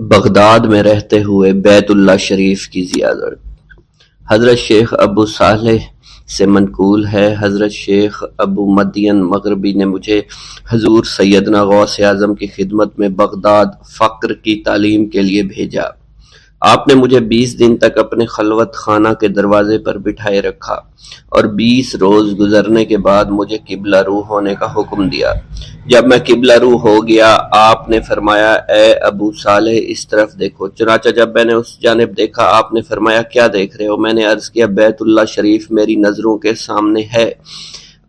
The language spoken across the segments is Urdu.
بغداد میں رہتے ہوئے بیت اللہ شریف کی زیارت۔ حضرت شیخ ابو صالح سے منقول ہے، حضرت شیخ ابو مدین مغربی نے مجھے حضور سیدنا غوث اعظم کی خدمت میں بغداد فقر کی تعلیم کے لیے بھیجا۔ آپ نے مجھے 20 دن تک اپنے خلوت خانہ کے دروازے پر بٹھائے رکھا اور 20 روز گزرنے کے بعد مجھے قبلہ رو ہونے کا حکم دیا۔ جب میں قبلہ رو ہو گیا، آپ نے فرمایا، اے ابو صالح اس طرف دیکھو۔ چنانچہ جب میں نے اس جانب دیکھا، آپ نے فرمایا، کیا دیکھ رہے ہو؟ میں نے عرض کیا، بیت اللہ شریف میری نظروں کے سامنے ہے۔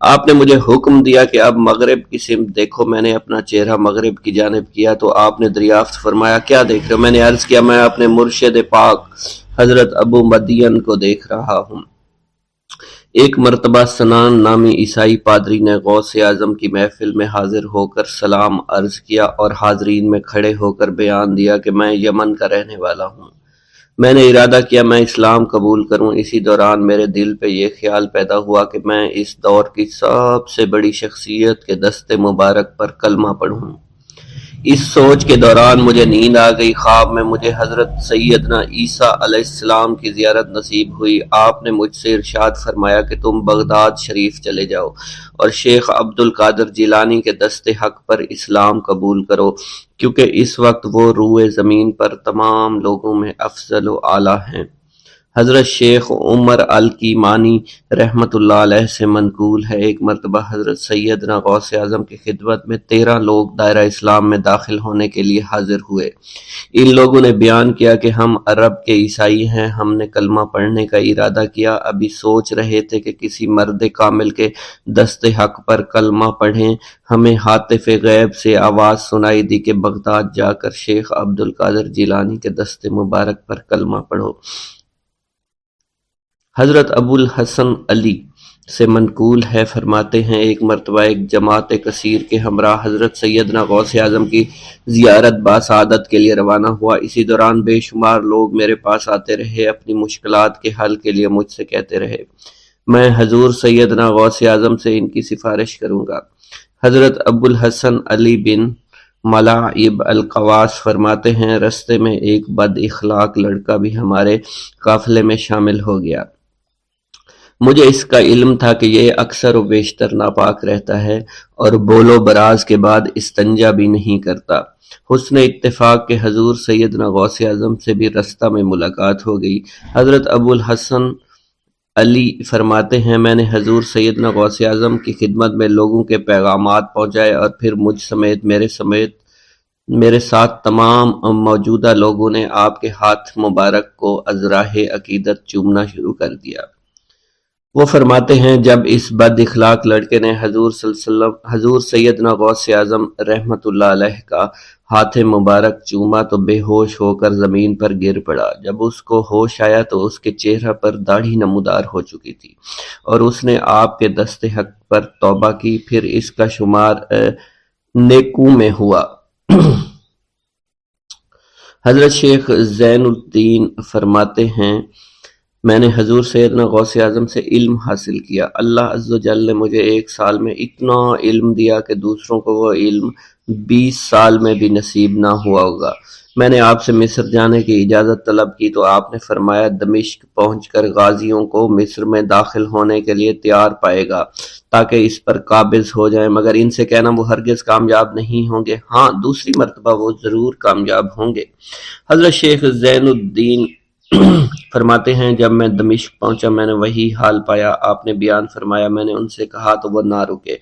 آپ نے مجھے حکم دیا کہ اب مغرب کی سمت دیکھو۔ میں نے اپنا چہرہ مغرب کی جانب کیا تو آپ نے دریافت فرمایا، کیا دیکھ رہے ہو؟ میں نے عرض کیا، میں اپنے مرشد پاک حضرت ابو مدین کو دیکھ رہا ہوں۔ ایک مرتبہ سنان نامی عیسائی پادری نے غوث اعظم کی محفل میں حاضر ہو کر سلام عرض کیا اور حاضرین میں کھڑے ہو کر بیان دیا کہ میں یمن کا رہنے والا ہوں۔ میں نے ارادہ کیا میں اسلام قبول کروں۔ اسی دوران میرے دل پہ یہ خیال پیدا ہوا کہ میں اس دور کی سب سے بڑی شخصیت کے دست مبارک پر کلمہ پڑھوں۔ اس سوچ کے دوران مجھے نیند آ گئی۔ خواب میں مجھے حضرت سیدنا عیسیٰ علیہ السلام کی زیارت نصیب ہوئی۔ آپ نے مجھ سے ارشاد فرمایا کہ تم بغداد شریف چلے جاؤ اور شیخ عبد القادر جیلانی کے دست حق پر اسلام قبول کرو، کیونکہ اس وقت وہ روئے زمین پر تمام لوگوں میں افضل و اعلیٰ ہیں۔ حضرت شیخ عمر الکیمانی رحمۃ اللہ علیہ سے منقول ہے، ایک مرتبہ حضرت سیدنا غوث اعظم کی خدمت میں 13 لوگ دائرہ اسلام میں داخل ہونے کے لیے حاضر ہوئے۔ ان لوگوں نے بیان کیا کہ ہم عرب کے عیسائی ہیں، ہم نے کلمہ پڑھنے کا ارادہ کیا، ابھی سوچ رہے تھے کہ کسی مرد کامل کے دست حق پر کلمہ پڑھیں۔ ہمیں ہاتف غیب سے آواز سنائی دی کہ بغداد جا کر شیخ عبد القادر جیلانی کے دست مبارک پر کلمہ پڑھو۔ حضرت ابو الحسن علی سے منقول ہے، فرماتے ہیں، ایک مرتبہ ایک جماعت کثیر کے ہمراہ حضرت سیدنا غوث اعظم کی زیارت باسعادت کے لیے روانہ ہوا۔ اسی دوران بے شمار لوگ میرے پاس آتے رہے، اپنی مشکلات کے حل کے لیے مجھ سے کہتے رہے، میں حضور سیدنا غوث اعظم سے ان کی سفارش کروں گا۔ حضرت ابو الحسن علی بن ملاعب القواس فرماتے ہیں، رستے میں ایک بد اخلاق لڑکا بھی ہمارے قافلے میں شامل ہو گیا۔ مجھے اس کا علم تھا کہ یہ اکثر و بیشتر ناپاک رہتا ہے اور بول و براز کے بعد استنجا بھی نہیں کرتا۔ حسن اتفاق کے حضور سیدنا غوث اعظم سے بھی رستہ میں ملاقات ہو گئی۔ حضرت ابو الحسن علی فرماتے ہیں، میں نے حضور سیدنا غوث اعظم کی خدمت میں لوگوں کے پیغامات پہنچائے اور پھر مجھ سمیت میرے ساتھ تمام موجودہ لوگوں نے آپ کے ہاتھ مبارک کو ازراہ عقیدت چومنا شروع کر دیا۔ وہ فرماتے ہیں، جب اس بد اخلاق لڑکے نے حضور سیدنا غوث اعظم رحمۃ اللہ علیہ کا ہاتھ مبارک چوما تو بے ہوش ہو کر زمین پر گر پڑا۔ جب اس کو ہوش آیا تو اس کے چہرہ پر داڑھی نمودار ہو چکی تھی اور اس نے آپ کے دست حق پر توبہ کی، پھر اس کا شمار نیکوں میں ہوا۔ حضرت شیخ زین الدین فرماتے ہیں، میں نے حضور سیدنا غوث اعظم سے علم حاصل کیا۔ اللہ عز و جل نے مجھے 1 سال میں اتنا علم دیا کہ دوسروں کو وہ علم 20 سال میں بھی نصیب نہ ہوا ہوگا۔ میں نے آپ سے مصر جانے کی اجازت طلب کی تو آپ نے فرمایا، دمشق پہنچ کر غازیوں کو مصر میں داخل ہونے کے لیے تیار پائے گا تاکہ اس پر قابض ہو جائیں، مگر ان سے کہنا وہ ہرگز کامیاب نہیں ہوں گے، ہاں دوسری مرتبہ وہ ضرور کامیاب ہوں گے۔ حضرت شیخ زین الدین فرماتے ہیں، جب میں دمشق پہنچا میں نے وہی حال پایا۔ آپ نے بیان فرمایا، میں نے ان سے کہا تو وہ نہ رکے۔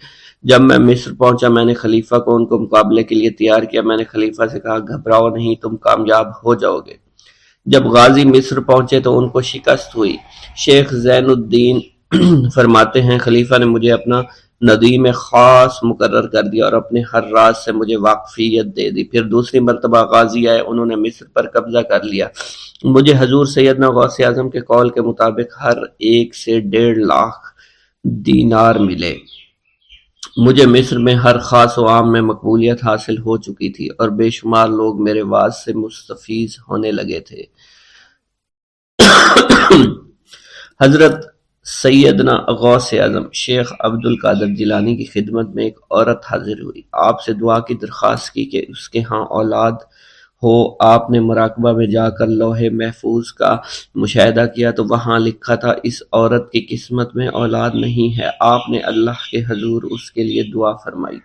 جب میں مصر پہنچا میں نے خلیفہ کو ان کو مقابلے کے لیے تیار کیا۔ میں نے خلیفہ سے کہا، گھبراؤ نہیں، تم کامیاب ہو جاؤ گے۔ جب غازی مصر پہنچے تو ان کو شکست ہوئی۔ شیخ زین الدین فرماتے ہیں، خلیفہ نے مجھے اپنا ندیم خاص مقرر کر دیا اور اپنے ہر راز سے مجھے واقفیت دے دی۔ پھر دوسری مرتبہ غازی آئے، انہوں نے مصر پر قبضہ کر لیا۔ مجھے حضور سیدنا غوث اعظم کے قول کے مطابق ہر ایک سے 1.5 لاکھ دینار ملے۔ مجھے مصر میں ہر خاص و عام میں مقبولیت حاصل ہو چکی تھی اور بے شمار لوگ میرے واعظ سے مستفیض ہونے لگے تھے۔ حضرت سیدنا غوث اعظم شیخ عبد القادر جیلانی کی خدمت میں ایک عورت حاضر ہوئی۔ آپ سے دعا کی درخواست کی کہ اس کے ہاں اولاد ہو آپ نے مراقبہ میں جا کر لوح محفوظ کا مشاہدہ کیا تو وہاں لکھا تھا اس عورت کی قسمت میں اولاد نہیں ہے۔ آپ نے اللہ کے حضور اس کے لیے دعا فرمائی۔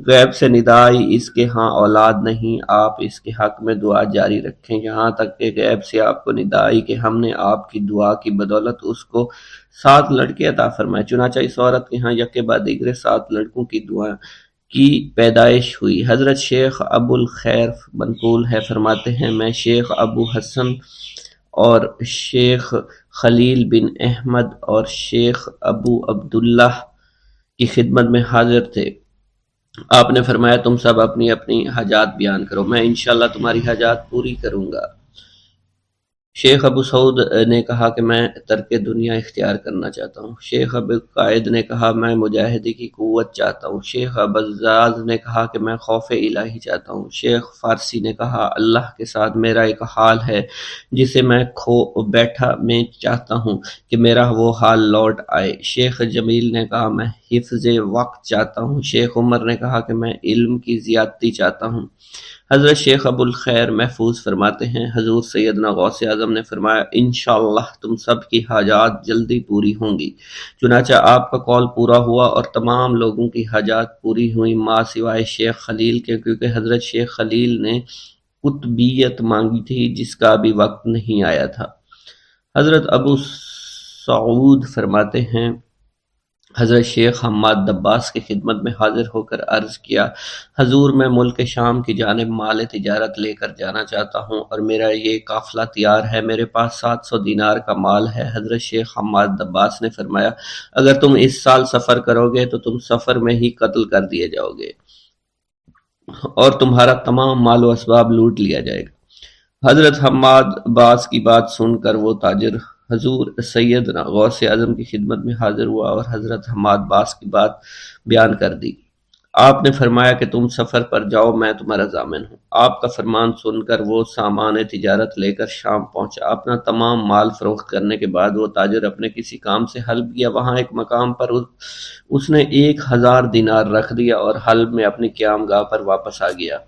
غیب سے ندا آئی اس کے ہاں اولاد نہیں، آپ اس کے حق میں دعا جاری رکھیں یہاں تک کہ غیب سے آپ کو ندا آئی کہ ہم نے آپ کی دعا کی بدولت اس کو 7 لڑکے عطا فرمائے۔ چنانچہ اس عورت کے ہاں یکے بعد دیگرے 7 لڑکوں کی دعا کی پیدائش ہوئی۔ حضرت شیخ ابو الخیر منقول ہے، فرماتے ہیں میں شیخ ابو حسن اور شیخ خلیل بن احمد اور شیخ ابو عبداللہ کی خدمت میں حاضر تھے۔ آپ نے فرمایا تم سب اپنی اپنی حاجات بیان کرو، میں انشاءاللہ تمہاری حاجات پوری کروں گا۔ شیخ ابو سعود نے کہا کہ میں ترک دنیا اختیار کرنا چاہتا ہوں۔ شیخ ابو قائد نے کہا میں مجاہدی کی قوت چاہتا ہوں۔ شیخ ابوالزاد نے کہا کہ میں خوف الہی چاہتا ہوں۔ شیخ فارسی نے کہا اللہ کے ساتھ میرا ایک حال ہے جسے میں کھو بیٹھا میں چاہتا ہوں کہ میرا وہ حال لوٹ آئے۔ شیخ جمیل نے کہا میں حفظ وقت چاہتا ہوں۔ شیخ عمر نے کہا کہ میں علم کی زیادتی چاہتا ہوں۔ حضرت شیخ ابو الخیر محفوظ فرماتے ہیں حضور سیدنا غوث اعظم نے فرمایا انشاءاللہ تم سب کی حاجات جلدی پوری ہوں گی۔ چنانچہ آپ کا قول پورا ہوا اور تمام لوگوں کی حاجات پوری ہوئیں ماں سوائے شیخ خلیل کے، کیونکہ حضرت شیخ خلیل نے قطبیت مانگی تھی جس کا ابھی وقت نہیں آیا تھا۔ حضرت ابو سعود فرماتے ہیں حضرت شیخ حماد دباس کی خدمت میں حاضر ہو کر عرض کیا حضور میں ملک شام کی جانب مال تجارت لے کر جانا چاہتا ہوں اور میرا یہ قافلہ تیار ہے، میرے پاس 700 دینار کا مال ہے۔ حضرت شیخ حماد دباس نے فرمایا اگر تم اس سال سفر کرو گے تو تم سفر میں ہی قتل کر دیے جاؤ گے اور تمہارا تمام مال و اسباب لوٹ لیا جائے گا۔ حضرت حماد عباس کی بات سن کر وہ تاجر حضور سیدنا غوث اعظم کی خدمت میں حاضر ہوا اور حضرت حماد باس کی بات بیان کر دی۔ آپ نے فرمایا کہ تم سفر پر جاؤ میں تمہارا ضامن ہوں۔ آپ کا فرمان سن کر وہ سامان تجارت لے کر شام پہنچا۔ اپنا تمام مال فروخت کرنے کے بعد وہ تاجر اپنے کسی کام سے حلب گیا، وہاں ایک مقام پر اس نے 1000 دینار رکھ دیا اور حلب میں اپنی قیام گاہ پر واپس آ گیا۔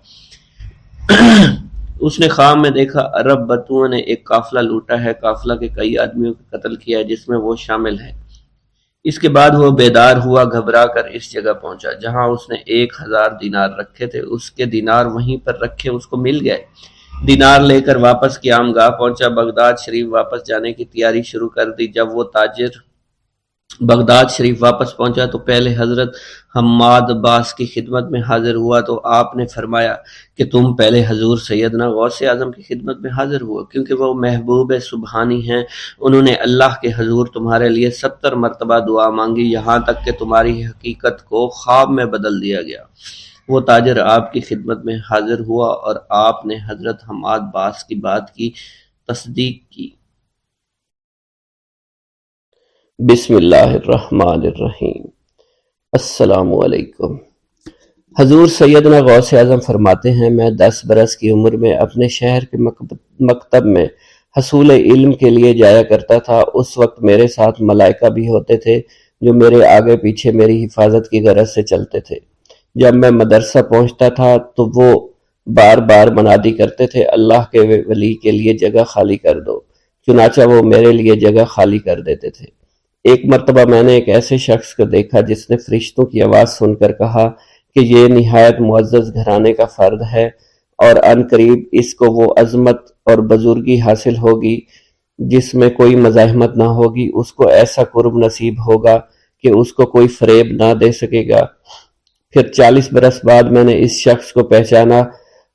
اس نے خواب میں دیکھا عرب بتوؤں نے ایک قافلہ لوٹا ہے، قافلہ کے کئی آدمیوں کو قتل کیا ہے جس میں وہ شامل ہے۔ اس کے بعد وہ بیدار ہوا، گھبرا کر اس جگہ پہنچا جہاں اس نے 1000 دینار رکھے تھے۔ اس کے دینار وہیں پر رکھے اس کو مل گئے۔ دینار لے کر واپس قیام گاہ پہنچا، بغداد شریف واپس جانے کی تیاری شروع کر دی۔ جب وہ تاجر بغداد شریف واپس پہنچا تو پہلے حضرت حماد باس کی خدمت میں حاضر ہوا تو آپ نے فرمایا کہ تم پہلے حضور سیدنا غوث اعظم کی خدمت میں حاضر ہوا، کیونکہ وہ محبوب سبحانی ہیں، انہوں نے اللہ کے حضور تمہارے لیے 70 مرتبہ دعا مانگی یہاں تک کہ تمہاری حقیقت کو خواب میں بدل دیا گیا۔ وہ تاجر آپ کی خدمت میں حاضر ہوا اور آپ نے حضرت حماد باس کی بات کی تصدیق کی۔ بسم اللہ الرحمن الرحیم۔ السلام علیکم۔ حضور سیدنا غوث اعظم فرماتے ہیں میں 10 برس کی عمر میں اپنے شہر کے مکتب میں حصول علم کے لیے جایا کرتا تھا۔ اس وقت میرے ساتھ ملائکہ بھی ہوتے تھے جو میرے آگے پیچھے میری حفاظت کی غرض سے چلتے تھے۔ جب میں مدرسہ پہنچتا تھا تو وہ بار بار منادی کرتے تھے اللہ کے ولی کے لیے جگہ خالی کر دو، چنانچہ وہ میرے لیے جگہ خالی کر دیتے تھے۔ ایک مرتبہ میں نے ایک ایسے شخص کو دیکھا جس نے فرشتوں کی آواز سن کر کہا کہ یہ نہایت معزز گھرانے کا فرد ہے اور ان قریب اس کو وہ عظمت اور بزرگی حاصل ہوگی جس میں کوئی مزاحمت نہ ہوگی، اس کو ایسا قرب نصیب ہوگا کہ اس کو کوئی فریب نہ دے سکے گا۔ پھر 40 برس بعد میں نے اس شخص کو پہچانا،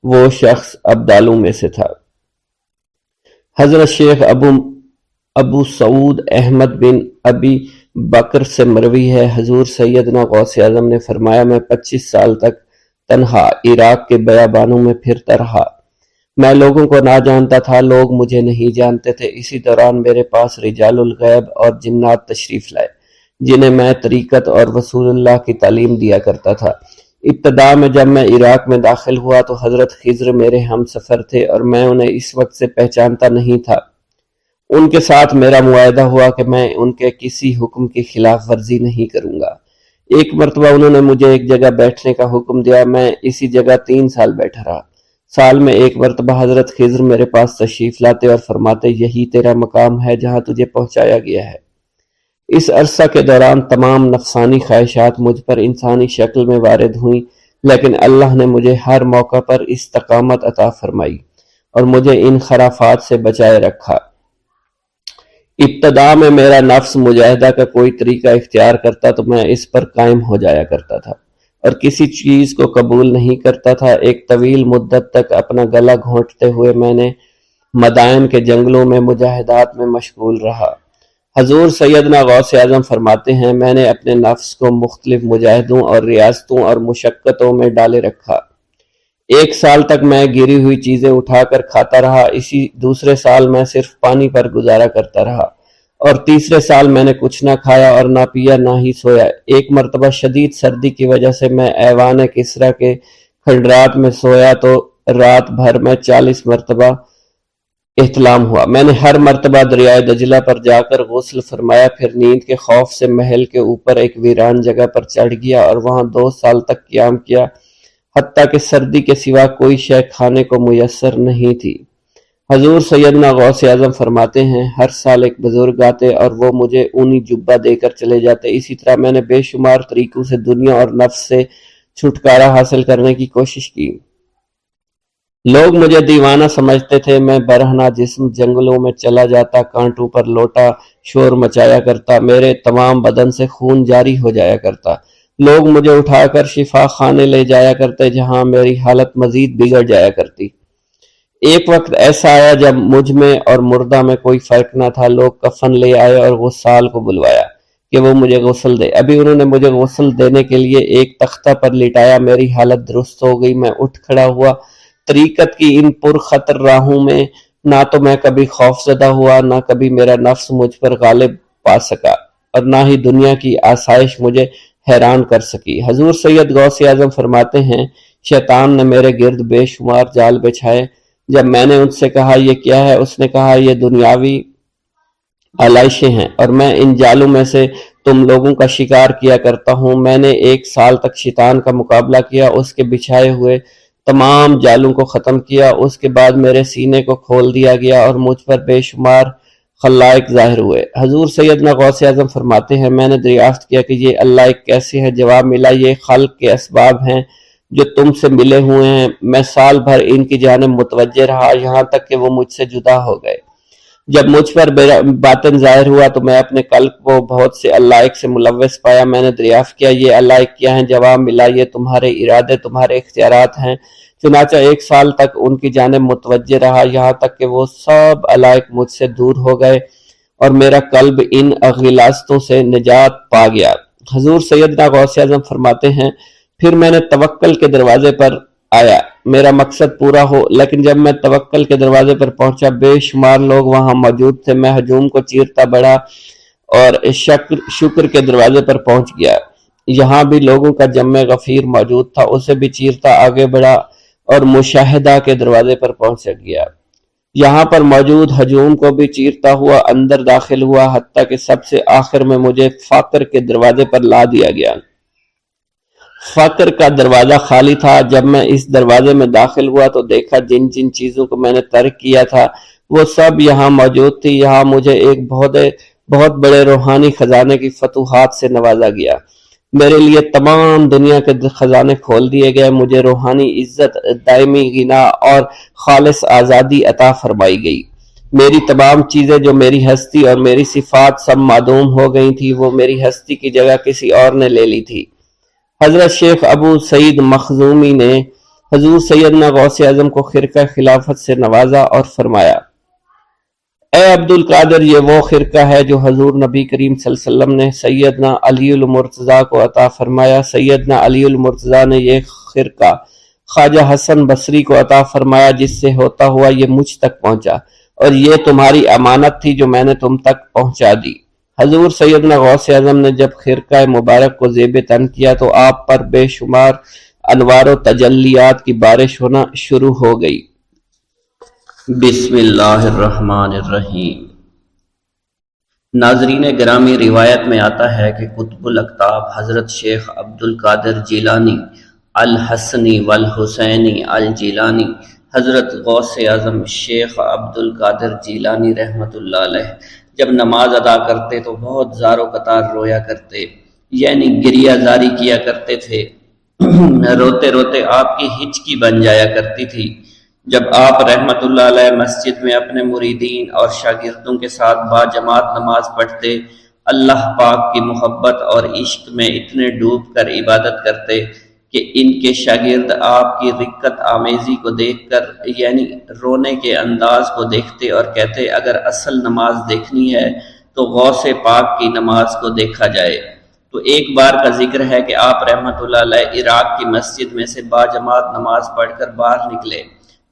وہ شخص ابدالوں میں سے تھا۔ حضرت شیخ ابو سعود احمد بن ابی بکر سے مروی ہے حضور سیدنا غوث اعظم نے فرمایا میں 25 سال تک تنہا عراق کے بیابانوں میں پھرتا رہا۔ میں لوگوں کو نہ جانتا تھا، لوگ مجھے نہیں جانتے تھے۔ اسی دوران میرے پاس رجال الغیب اور جنات تشریف لائے جنہیں میں طریقت اور رسول اللہ کی تعلیم دیا کرتا تھا۔ ابتدا میں جب میں عراق میں داخل ہوا تو حضرت خضر میرے ہم سفر تھے اور میں انہیں اس وقت سے پہچانتا نہیں تھا۔ ان کے ساتھ میرا معاہدہ ہوا کہ میں ان کے کسی حکم کی خلاف ورزی نہیں کروں گا۔ ایک مرتبہ انہوں نے مجھے ایک جگہ بیٹھنے کا حکم دیا، میں اسی جگہ 3 سال بیٹھا رہا۔ سال میں ایک مرتبہ حضرت خضر میرے پاس تشریف لاتے اور فرماتے یہی تیرا مقام ہے جہاں تجھے پہنچایا گیا ہے۔ اس عرصہ کے دوران تمام نفسانی خواہشات مجھ پر انسانی شکل میں وارد ہوئیں، لیکن اللہ نے مجھے ہر موقع پر استقامت عطا فرمائی اور مجھے ان خرافات سے بچائے رکھا۔ ابتدا میں میرا نفس مجاہدہ کا کوئی طریقہ اختیار کرتا تو میں اس پر قائم ہو جایا کرتا تھا اور کسی چیز کو قبول نہیں کرتا تھا۔ ایک طویل مدت تک اپنا گلا گھونٹتے ہوئے میں نے مدائن کے جنگلوں میں مجاہدات میں مشغول رہا۔ حضور سیدنا غوث اعظم فرماتے ہیں میں نے اپنے نفس کو مختلف مجاہدوں اور ریاستوں اور مشقتوں میں ڈالے رکھا۔ ایک سال تک میں گری ہوئی چیزیں اٹھا کر کھاتا رہا، اسی دوسرے سال میں صرف پانی پر گزارا کرتا رہا، اور تیسرے سال میں نے کچھ نہ کھایا اور نہ پیا نہ ہی سویا۔ ایک مرتبہ شدید سردی کی وجہ سے میں ایوان کسریٰ کے کھنڈرات میں سویا تو رات بھر میں 40 مرتبہ احتلام ہوا۔ میں نے ہر مرتبہ دریائے دجلہ پر جا کر غسل فرمایا، پھر نیند کے خوف سے محل کے اوپر ایک ویران جگہ پر چڑھ گیا اور وہاں 2 سال تک قیام کیا، حتیٰ کہ سردی کے سوا کوئی شے کھانے کو میسر نہیں تھی۔ حضور سیدنا غوث اعظم فرماتے ہیں ہر سال ایک بزرگ آتے اور وہ مجھے اونی جبہ دے کر چلے جاتے۔ اسی طرح میں نے بے شمار طریقوں سے دنیا اور نفس سے چھٹکارا حاصل کرنے کی کوشش کی۔ لوگ مجھے دیوانہ سمجھتے تھے۔ میں برہنہ جسم جنگلوں میں چلا جاتا، کانٹوں پر لوٹا شور مچایا کرتا، میرے تمام بدن سے خون جاری ہو جایا کرتا۔ لوگ مجھے اٹھا کر شفا خانے لے جایا کرتے جہاں میری حالت مزید بگڑ جایا کرتی۔ ایک وقت ایسا آیا جب مجھ میں اور مردہ میں کوئی فرق نہ تھا۔ لوگ کفن لے آئے اور غسال کو بلوایا کہ وہ مجھے غسل دے۔ ابھی انہوں نے مجھے غسل دینے کے لیے ایک تختہ پر لٹایا، میری حالت درست ہو گئی، میں اٹھ کھڑا ہوا۔ طریقت کی ان پرخطر راہوں میں نہ تو میں کبھی خوف زدہ ہوا، نہ کبھی میرا نفس مجھ پر غالب پا سکا، اور نہ ہی دنیا کی آسائش مجھے حیران کر سکی۔ حضور سید غوث اعظم فرماتے ہیں شیطان نے میرے گرد بے شمار جال بچھائے۔ جب میں نے ان سے کہا یہ کیا ہے، اس نے کہا یہ دنیاوی آلائشیں ہیں اور میں ان جالوں میں سے تم لوگوں کا شکار کیا کرتا ہوں۔ میں نے 1 سال تک شیطان کا مقابلہ کیا، اس کے بچھائے ہوئے تمام جالوں کو ختم کیا۔ اس کے بعد میرے سینے کو کھول دیا گیا اور مجھ پر بے شمار خلائق ظاہر ہوئے۔ حضور سیدنا غوث اعظم فرماتے ہیں میں نے دریافت کیا کہ یہ اللہ ایک کیسے ہے؟ جواب ملا یہ خلق کے اسباب ہیں جو تم سے ملے ہوئے ہیں۔ میں سال بھر ان کی جانب متوجہ رہا یہاں تک کہ وہ مجھ سے جدا ہو گئے۔ جب مجھ پر باطن ظاہر ہوا تو میں اپنے قلب کو بہت سے علائق سے ملوث پایا۔ میں نے دریافت کیا یہ علائق کیا ہیں؟ جواب ملا یہ تمہارے ارادے، تمہارے اختیارات ہیں۔ چنانچہ 1 سال تک ان کی جانب متوجہ رہا یہاں تک کہ وہ سب علائق مجھ سے دور ہو گئے اور میرا قلب ان غلاظتوں سے نجات پا گیا۔ حضور سیدنا غوث اعظم فرماتے ہیں پھر میں نے توکل کے دروازے پر آیا، میرا مقصد پورا ہو، لیکن جب میں توکل کے دروازے پر پہنچا بے شمار لوگ وہاں موجود تھے۔ میں ہجوم کو چیرتا بڑھا اور شکر کے دروازے پر پہنچ گیا، یہاں بھی لوگوں کا جمع غفیر موجود تھا، اسے بھی چیرتا آگے بڑھا اور مشاہدہ کے دروازے پر پہنچ گیا، یہاں پر موجود ہجوم کو بھی چیرتا ہوا اندر داخل ہوا، حتیٰ کہ سب سے آخر میں مجھے فقر کے دروازے پر لا دیا گیا۔ فقر کا دروازہ خالی تھا۔ جب میں اس دروازے میں داخل ہوا تو دیکھا جن جن چیزوں کو میں نے ترک کیا تھا وہ سب یہاں موجود تھی۔ یہاں مجھے ایک بہت بڑے روحانی خزانے کی فتوحات سے نوازا گیا، میرے لیے تمام دنیا کے خزانے کھول دیے گئے، مجھے روحانی عزت، دائمی غنا اور خالص آزادی عطا فرمائی گئی۔ میری تمام چیزیں جو میری ہستی اور میری صفات سب معدوم ہو گئی تھی، وہ میری ہستی کی جگہ کسی اور نے لے لی تھی۔ حضرت شیخ ابو سعید مخزومی نے حضور سیدنا غوث اعظم کو خرقہ خلافت سے نوازا اور فرمایا اے عبد القادر، یہ وہ خرقہ ہے جو حضور نبی کریم صلی اللہ علیہ وسلم نے سیدنا علی المرتضیٰ کو عطا فرمایا۔ سیدنا علی المرتضیٰ نے یہ خرقہ خواجہ حسن بصری کو عطا فرمایا، جس سے ہوتا ہوا یہ مجھ تک پہنچا، اور یہ تمہاری امانت تھی جو میں نے تم تک پہنچا دی۔ حضور سیدنا غوث اعظم نے جب خرقہ مبارک کو زیب تن کیا تو آپ پر بے شمار انوار و تجلیات کی بارش ہونا شروع ہو گئی۔ بسم اللہ الرحمن الرحیم۔ ناظرین گرامی، روایت میں آتا ہے کہ قطب الاقطاب حضرت شیخ عبد القادر جیلانی الحسنی والحسینی الجیلانی حضرت غوث اعظم شیخ عبد القادر جیلانی رحمۃ اللہ علیہ جب نماز ادا کرتے تو بہت زار و قطار رویا کرتے، یعنی گریہ زاری کیا کرتے تھے۔ روتے روتے آپ کی ہچکی بن جایا کرتی تھی۔ جب آپ رحمۃ اللہ علیہ مسجد میں اپنے مریدین اور شاگردوں کے ساتھ با جماعت نماز پڑھتے، اللہ پاک کی محبت اور عشق میں اتنے ڈوب کر عبادت کرتے کہ ان کے شاگرد آپ کی رقت آمیزی کو دیکھ کر، یعنی رونے کے انداز کو دیکھتے اور کہتے اگر اصل نماز دیکھنی ہے تو غوث پاک کی نماز کو دیکھا جائے۔ تو ایک بار کا ذکر ہے کہ آپ رحمۃ اللہ علیہ عراق کی مسجد میں سے با جماعت نماز پڑھ کر باہر نکلے،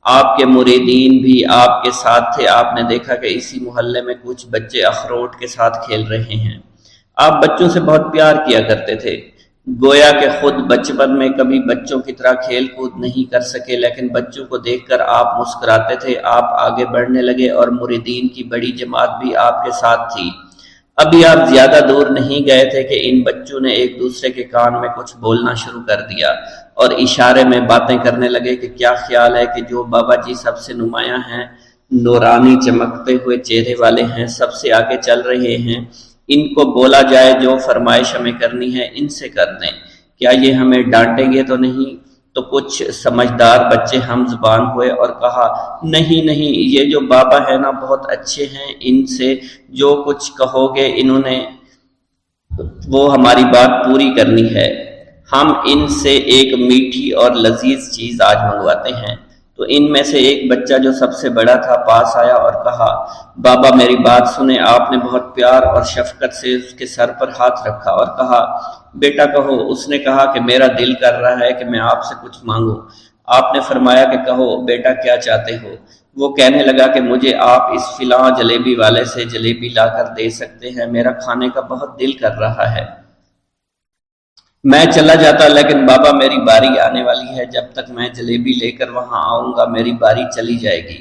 آپ کے مریدین بھی آپ کے ساتھ تھے۔ آپ نے دیکھا کہ اسی محلے میں کچھ بچے اخروٹ کے ساتھ کھیل رہے ہیں۔ آپ بچوں سے بہت پیار کیا کرتے تھے، گویا کہ خود بچپن میں کبھی بچوں کی طرح کھیل کود نہیں کر سکے، لیکن بچوں کو دیکھ کر آپ مسکراتے تھے۔ آپ آگے بڑھنے لگے اور مریدین کی بڑی جماعت بھی آپ کے ساتھ تھی۔ ابھی آپ زیادہ دور نہیں گئے تھے کہ ان بچوں نے ایک دوسرے کے کان میں کچھ بولنا شروع کر دیا اور اشارے میں باتیں کرنے لگے کہ کیا خیال ہے کہ جو بابا جی سب سے نمایاں ہیں، نورانی چمکتے ہوئے چہرے والے ہیں، سب سے آگے چل رہے ہیں، ان کو بولا جائے جو فرمائش ہمیں کرنی ہے ان سے کر دیں، کیا یہ ہمیں ڈانٹیں گے تو نہیں؟ تو کچھ سمجھدار بچے ہم زبان ہوئے اور کہا نہیں نہیں، یہ جو بابا ہے نا بہت اچھے ہیں، ان سے جو کچھ کہو گے انہوں نے وہ ہماری بات پوری کرنی ہے، ہم ان سے ایک میٹھی اور لذیذ چیز آج منگواتے ہیں۔ تو ان میں سے ایک بچہ جو سب سے بڑا تھا پاس آیا اور کہا بابا میری بات سنیں۔ آپ نے بہت پیار اور شفقت سے اس کے سر پر ہاتھ رکھا اور کہا بیٹا کہو۔ اس نے کہا کہ میرا دل کر رہا ہے کہ میں آپ سے کچھ مانگوں۔ آپ نے فرمایا کہ کہو بیٹا کیا چاہتے ہو؟ وہ کہنے لگا کہ مجھے آپ اس فلاں جلیبی والے سے جلیبی لا کر دے سکتے ہیں، میرا کھانے کا بہت دل کر رہا ہے۔ میں چلا جاتا لیکن بابا میری باری آنے والی ہے، جب تک میں جلیبی لے کر وہاں آؤں گا میری باری چلی جائے گی۔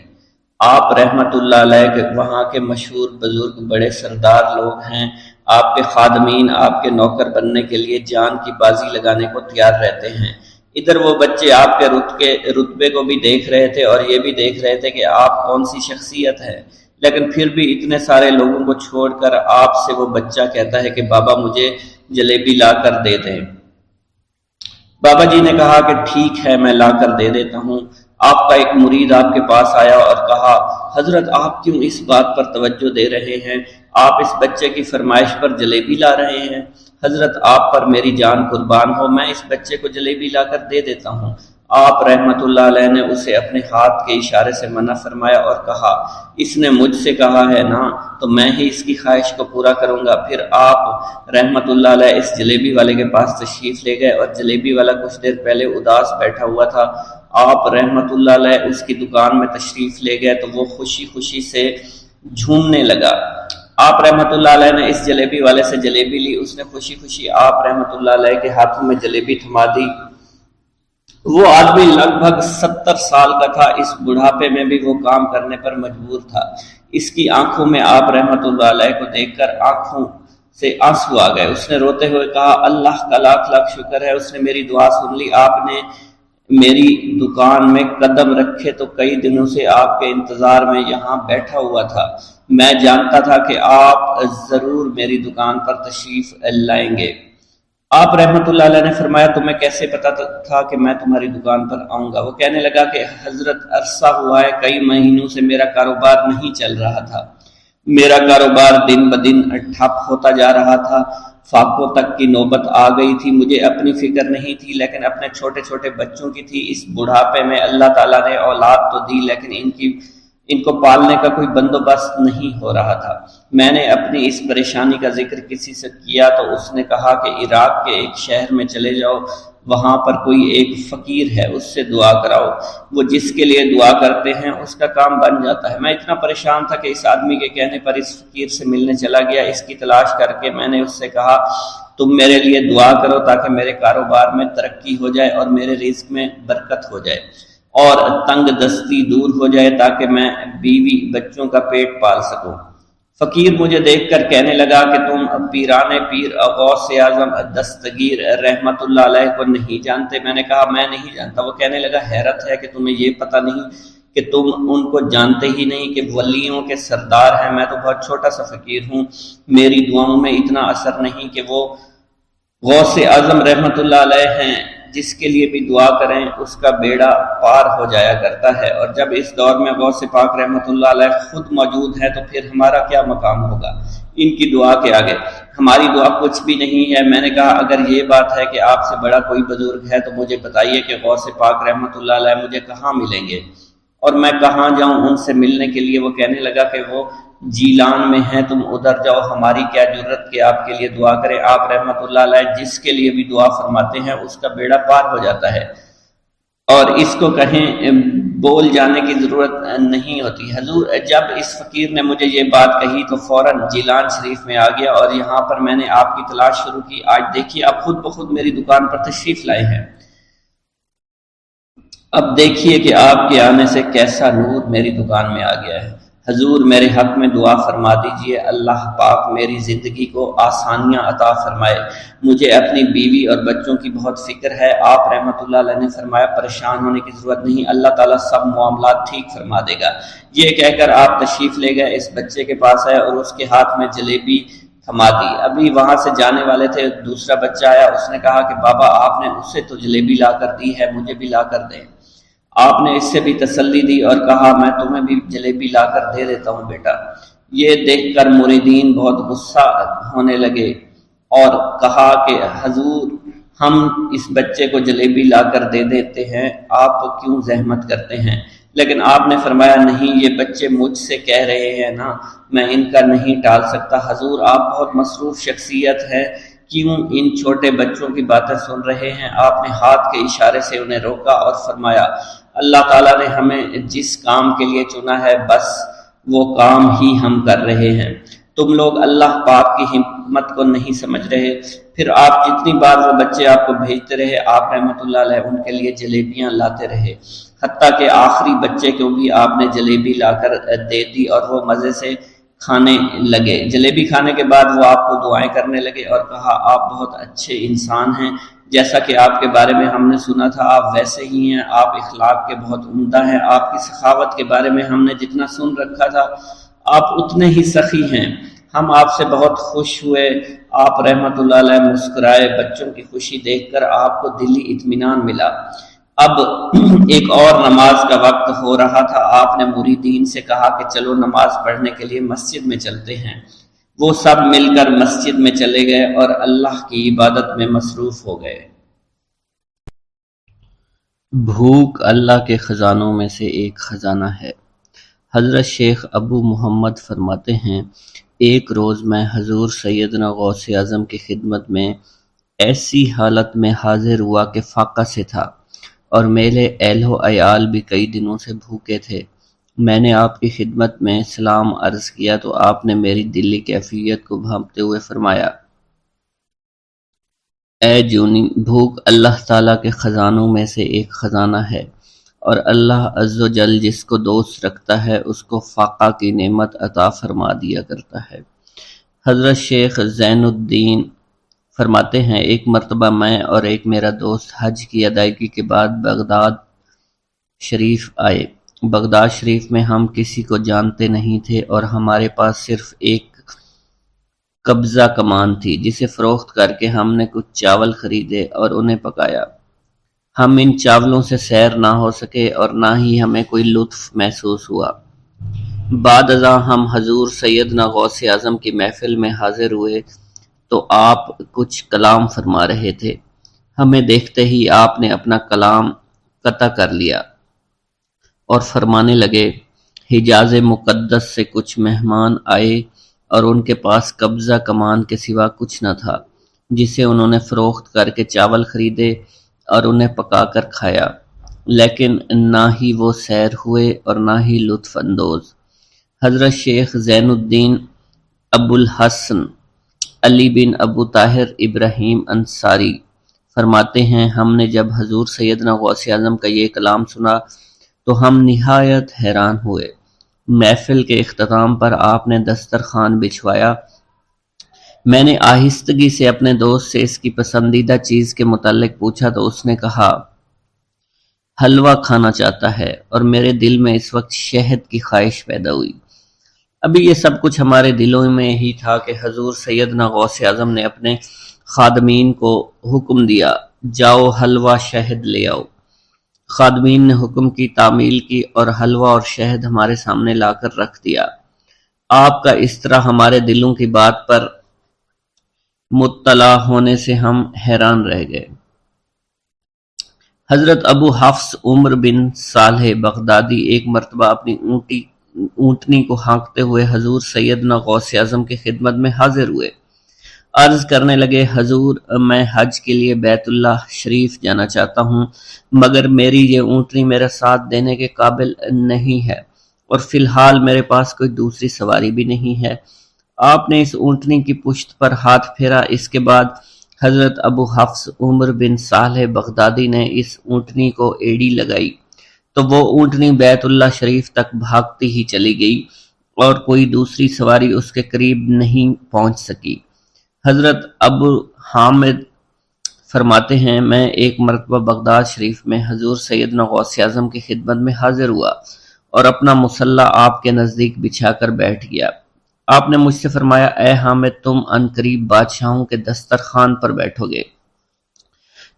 آپ رحمت اللہ علیہ کے وہاں کے مشہور بزرگ بڑے سردار لوگ ہیں، آپ کے خادمین آپ کے نوکر بننے کے لیے جان کی بازی لگانے کو تیار رہتے ہیں۔ ادھر وہ بچے آپ کے رتبے کو بھی دیکھ رہے تھے اور یہ بھی دیکھ رہے تھے کہ آپ کون سی شخصیت ہے، لیکن پھر بھی اتنے سارے لوگوں کو چھوڑ کر آپ سے وہ بچہ کہتا ہے کہ بابا مجھے جلیبی لا کر دے دیں۔ بابا جی نے کہا کہ ٹھیک ہے میں لا کر دے دیتا ہوں۔ آپ کا ایک مرید آپ کے پاس آیا اور کہا حضرت آپ کیوں اس بات پر توجہ دے رہے ہیں؟ آپ اس بچے کی فرمائش پر جلیبی لا رہے ہیں۔ حضرت آپ پر میری جان قربان ہو، میں اس بچے کو جلیبی لا کر دے دیتا ہوں۔ آپ رحمت اللہ علیہ نے اسے اپنے ہاتھ کے اشارے سے منع فرمایا اور کہا اس نے مجھ سے کہا ہے نا تو میں ہی اس کی خواہش کو پورا کروں گا۔ پھر آپ رحمت اللہ علیہ اس جلیبی والے کے پاس تشریف لے گئے اور جلیبی والا کچھ دیر پہلے اداس بیٹھا ہوا تھا۔ آپ رحمت اللہ علیہ اس کی دکان میں تشریف لے گئے تو وہ خوشی خوشی سے جھومنے لگا۔ آپ رحمت اللہ علیہ نے اس جلیبی والے سے جلیبی لی، اس نے خوشی خوشی آپ رحمت اللہ علیہ کے ہاتھوں میں جلیبی تھما دی۔ وہ آدمی لگ بھگ 70 سال کا تھا، اس بڑھاپے میں بھی وہ کام کرنے پر مجبور تھا۔ اس کی آنکھوں میں آپ رحمت اللہ علیہ کو دیکھ کر آنکھوں سے آنسو آ گئے۔ اس نے روتے ہوئے کہا اللہ کا لاکھ لاکھ شکر ہے، اس نے میری دعا سن لی۔ آپ نے میری دکان میں قدم رکھے تو کئی دنوں سے آپ کے انتظار میں یہاں بیٹھا ہوا تھا۔ میں جانتا تھا کہ آپ ضرور میری دکان پر تشریف لائیں گے۔ آپ رحمت اللہ علیہ نے فرمایا تمہیں کیسے پتا تھا کہ میں تمہاری دکان پر آؤں گا؟ وہ کہنے لگا کہ حضرت عرصہ ہوا ہے، کئی مہینوں سے میرا کاروبار نہیں چل رہا تھا، میرا کاروبار دن بدن ٹھپ ہوتا جا رہا تھا، فاقوں تک کی نوبت آ گئی تھی۔ مجھے اپنی فکر نہیں تھی لیکن اپنے چھوٹے چھوٹے بچوں کی تھی۔ اس بڑھاپے میں اللہ تعالیٰ نے اولاد تو دی لیکن ان کو پالنے کا کوئی بندوبست نہیں ہو رہا تھا۔ میں نے اپنی اس پریشانی کا ذکر کسی سے کیا تو اس نے کہا کہ عراق کے ایک شہر میں چلے جاؤ، وہاں پر کوئی ایک فقیر ہے، اس سے دعا کراؤ، وہ جس کے لیے دعا کرتے ہیں اس کا کام بن جاتا ہے۔ میں اتنا پریشان تھا کہ اس آدمی کے کہنے پر اس فقیر سے ملنے چلا گیا۔ اس کی تلاش کر کے میں نے اس سے کہا تم میرے لیے دعا کرو تاکہ میرے کاروبار میں ترقی ہو جائے اور میرے رزق میں برکت ہو جائے اور تنگ دستی دور ہو جائے تاکہ میں بیوی بچوں کا پیٹ پال سکوں۔ فقیر مجھے دیکھ کر کہنے لگا کہ تم پیران پیر غوث اعظم دستگیر رحمت اللہ علیہ کو نہیں جانتے؟ میں نے کہا میں نہیں جانتا۔ وہ کہنے لگا حیرت ہے کہ تمہیں یہ پتہ نہیں کہ تم ان کو جانتے ہی نہیں کہ ولیوں کے سردار ہیں۔ میں تو بہت چھوٹا سا فقیر ہوں، میری دعاؤں میں اتنا اثر نہیں کہ وہ غوث اعظم رحمت اللہ علیہ ہیں، جس کے لیے بھی دعا کریں اس کا بیڑا پار ہو جایا کرتا ہے، اور جب اس دور میں غوث پاک رحمت اللہ علیہ خود موجود ہے تو پھر ہمارا کیا مقام ہوگا ان کی دعا کے آگے؟ ہماری دعا کچھ بھی نہیں ہے۔ میں نے کہا اگر یہ بات ہے کہ آپ سے بڑا کوئی بزرگ ہے تو مجھے بتائیے کہ غوث پاک رحمت اللہ علیہ مجھے کہاں ملیں گے اور میں کہاں جاؤں ان سے ملنے کے لیے؟ وہ کہنے لگا کہ وہ جیلان میں ہیں، تم ادھر جاؤ، ہماری کیا جرت کہ آپ کے لیے دعا کریں۔ آپ رحمت اللہ علیہ جس کے لیے بھی دعا فرماتے ہیں اس کا بیڑا پار ہو جاتا ہے، اور اس کو کہیں بول جانے کی ضرورت نہیں ہوتی۔ حضور جب اس فقیر نے مجھے یہ بات کہی تو فوراً جیلان شریف میں آ گیا، اور یہاں پر میں نے آپ کی تلاش شروع کی۔ آج دیکھیے آپ خود بخود میری دکان پر تشریف لائے ہیں، اب دیکھیے کہ آپ کے آنے سے کیسا نور میری دکان میں آ گیا ہے۔ حضور میرے حق میں دعا فرما دیجئے، اللہ پاک میری زندگی کو آسانیاں عطا فرمائے، مجھے اپنی بیوی اور بچوں کی بہت فکر ہے۔ آپ رحمت اللہ علیہ نے فرمایا پریشان ہونے کی ضرورت نہیں، اللہ تعالیٰ سب معاملات ٹھیک فرما دے گا۔ یہ کہہ کر آپ تشریف لے گئے، اس بچے کے پاس آئے اور اس کے ہاتھ میں جلیبی تھما دی۔ ابھی وہاں سے جانے والے تھے، دوسرا بچہ آیا، اس نے کہا کہ بابا آپ نے اسے تو جلیبی لا کر دی ہے، مجھے بھی لا کر دیں۔ آپ نے اس سے بھی تسلی دی اور کہا میں تمہیں بھی جلیبی لا کر دے دیتا ہوں بیٹا۔ یہ دیکھ کر مریدین بہت غصہ ہونے لگے اور کہا کہ حضور ہم اس بچے کو جلیبی لا کر دے دیتے ہیں، آپ کیوں زحمت کرتے ہیں؟ لیکن آپ نے فرمایا نہیں، یہ بچے مجھ سے کہہ رہے ہیں نا، میں ان کا نہیں ٹال سکتا۔ حضور آپ بہت مصروف شخصیت ہے، کیوں ان چھوٹے بچوں کی باتیں سن رہے ہیں؟ آپ نے ہاتھ کے اشارے سے انہیں روکا اور فرمایا اللہ تعالیٰ نے ہمیں جس کام کے لیے چنا ہے بس وہ کام ہی ہم کر رہے ہیں، تم لوگ اللہ پاک کی حکمت کو نہیں سمجھ رہے۔ پھر آپ جتنی بار وہ بچے آپ کو بھیجتے رہے، آپ رحمت اللہ علیہ ان کے لیے جلیبیاں لاتے رہے، حتیٰ کہ آخری بچے کو بھی آپ نے جلیبی لا کر دے دی اور وہ مزے سے کھانے لگے۔ جلیبی کھانے کے بعد وہ آپ کو دعائیں کرنے لگے اور کہا آپ بہت اچھے انسان ہیں، جیسا کہ آپ کے بارے میں ہم نے سنا تھا آپ ویسے ہی ہیں، آپ اخلاق کے بہت عمدہ ہیں، آپ کی سخاوت کے بارے میں ہم نے جتنا سن رکھا تھا آپ اتنے ہی سخی ہیں، ہم آپ سے بہت خوش ہوئے۔ آپ رحمت اللہ علیہ مسکرائے، بچوں کی خوشی دیکھ کر آپ کو دلی اطمینان ملا۔ اب ایک اور نماز کا وقت ہو رہا تھا، آپ نے مریدین سے کہا کہ چلو نماز پڑھنے کے لیے مسجد میں چلتے ہیں۔ وہ سب مل کر مسجد میں چلے گئے اور اللہ کی عبادت میں مصروف ہو گئے۔ بھوک اللہ کے خزانوں میں سے ایک خزانہ ہے۔ حضرت شیخ ابو محمد فرماتے ہیں ایک روز میں حضور سیدنا غوث اعظم کی خدمت میں ایسی حالت میں حاضر ہوا کہ فاقہ سے تھا اور میرے اہل و عیال بھی کئی دنوں سے بھوکے تھے۔ میں نے آپ کی خدمت میں سلام عرض کیا تو آپ نے میری دلی کیفیت کو بھانپتے ہوئے فرمایا اے جونی، بھوک اللہ تعالیٰ کے خزانوں میں سے ایک خزانہ ہے، اور اللہ عز و جل جس کو دوست رکھتا ہے اس کو فاقہ کی نعمت عطا فرما دیا کرتا ہے۔ حضرت شیخ زین الدین فرماتے ہیں ایک مرتبہ میں اور ایک میرا دوست حج کی ادائیگی کے بعد بغداد شریف آئے۔ بغداد شریف میں ہم کسی کو جانتے نہیں تھے اور ہمارے پاس صرف ایک قبضہ کمان تھی جسے فروخت کر کے ہم نے کچھ چاول خریدے اور انہیں پکایا۔ ہم ان چاولوں سے سیر نہ ہو سکے اور نہ ہی ہمیں کوئی لطف محسوس ہوا۔ بعد ازاں ہم حضور سیدنا غوث اعظم کی محفل میں حاضر ہوئے تو آپ کچھ کلام فرما رہے تھے۔ ہمیں دیکھتے ہی آپ نے اپنا کلام قطع کر لیا اور فرمانے لگے حجاز مقدس سے کچھ مہمان آئے اور ان کے پاس قبضہ کمان کے سوا کچھ نہ تھا جسے انہوں نے فروخت کر کے چاول خریدے اور انہیں پکا کر کھایا، لیکن نہ ہی وہ سیر ہوئے اور نہ ہی لطف اندوز۔ حضرت شیخ زین الدین ابو الحسن علی بن ابو طاہر ابراہیم انصاری فرماتے ہیں ہم نے جب حضور سیدنا غوث اعظم کا یہ کلام سنا تو ہم نہایت حیران ہوئے محفل کے اختتام پر آپ نے دسترخوان بچھوایا۔ میں نے آہستگی سے اپنے دوست سے اس کی پسندیدہ چیز کے متعلق پوچھا تو اس نے کہا حلوہ کھانا چاہتا ہے، اور میرے دل میں اس وقت شہد کی خواہش پیدا ہوئی۔ ابھی یہ سب کچھ ہمارے دلوں میں ہی تھا کہ حضور سیدنا غوث اعظم نے اپنے خادمین کو حکم دیا جاؤ حلوہ شہد لے آؤ۔ خادمین نے حکم کی، تعمیل کی، اور حلوہ اور شہد ہمارے سامنے لا کر رکھ دیا۔ آپ کا اس طرح ہمارے دلوں کی بات پر مطلع ہونے سے ہم حیران رہ گئے۔ حضرت ابو حفص عمر بن صالح بغدادی ایک مرتبہ اپنی اونٹنی کو ہانکتے ہوئے حضور سیدنا غوث اعظم کی خدمت میں حاضر ہوئے۔ عرض کرنے لگے حضور میں حج کے لیے بیت اللہ شریف جانا چاہتا ہوں، مگر میری یہ اونٹنی میرا ساتھ دینے کے قابل نہیں ہے، اور فی الحال میرے پاس کوئی دوسری سواری بھی نہیں ہے۔ آپ نے اس اونٹنی کی پشت پر ہاتھ پھیرا۔ اس کے بعد حضرت ابو حفص عمر بن صالح بغدادی نے اس اونٹنی کو ایڑی لگائی تو وہ اونٹنی بیت اللہ شریف تک بھاگتی ہی چلی گئی اور کوئی دوسری سواری اس کے قریب نہیں پہنچ سکی۔ حضرت ابو حامد فرماتے ہیں میں ایک مرتبہ بغداد شریف میں حضور سیدنا غوث اعظم کی خدمت میں حاضر ہوا اور اپنا مصلی آپ کے نزدیک بچھا کر بیٹھ گیا۔ آپ نے مجھ سے فرمایا اے حامد تم عنقریب بادشاہوں کے دسترخوان پر بیٹھو گے۔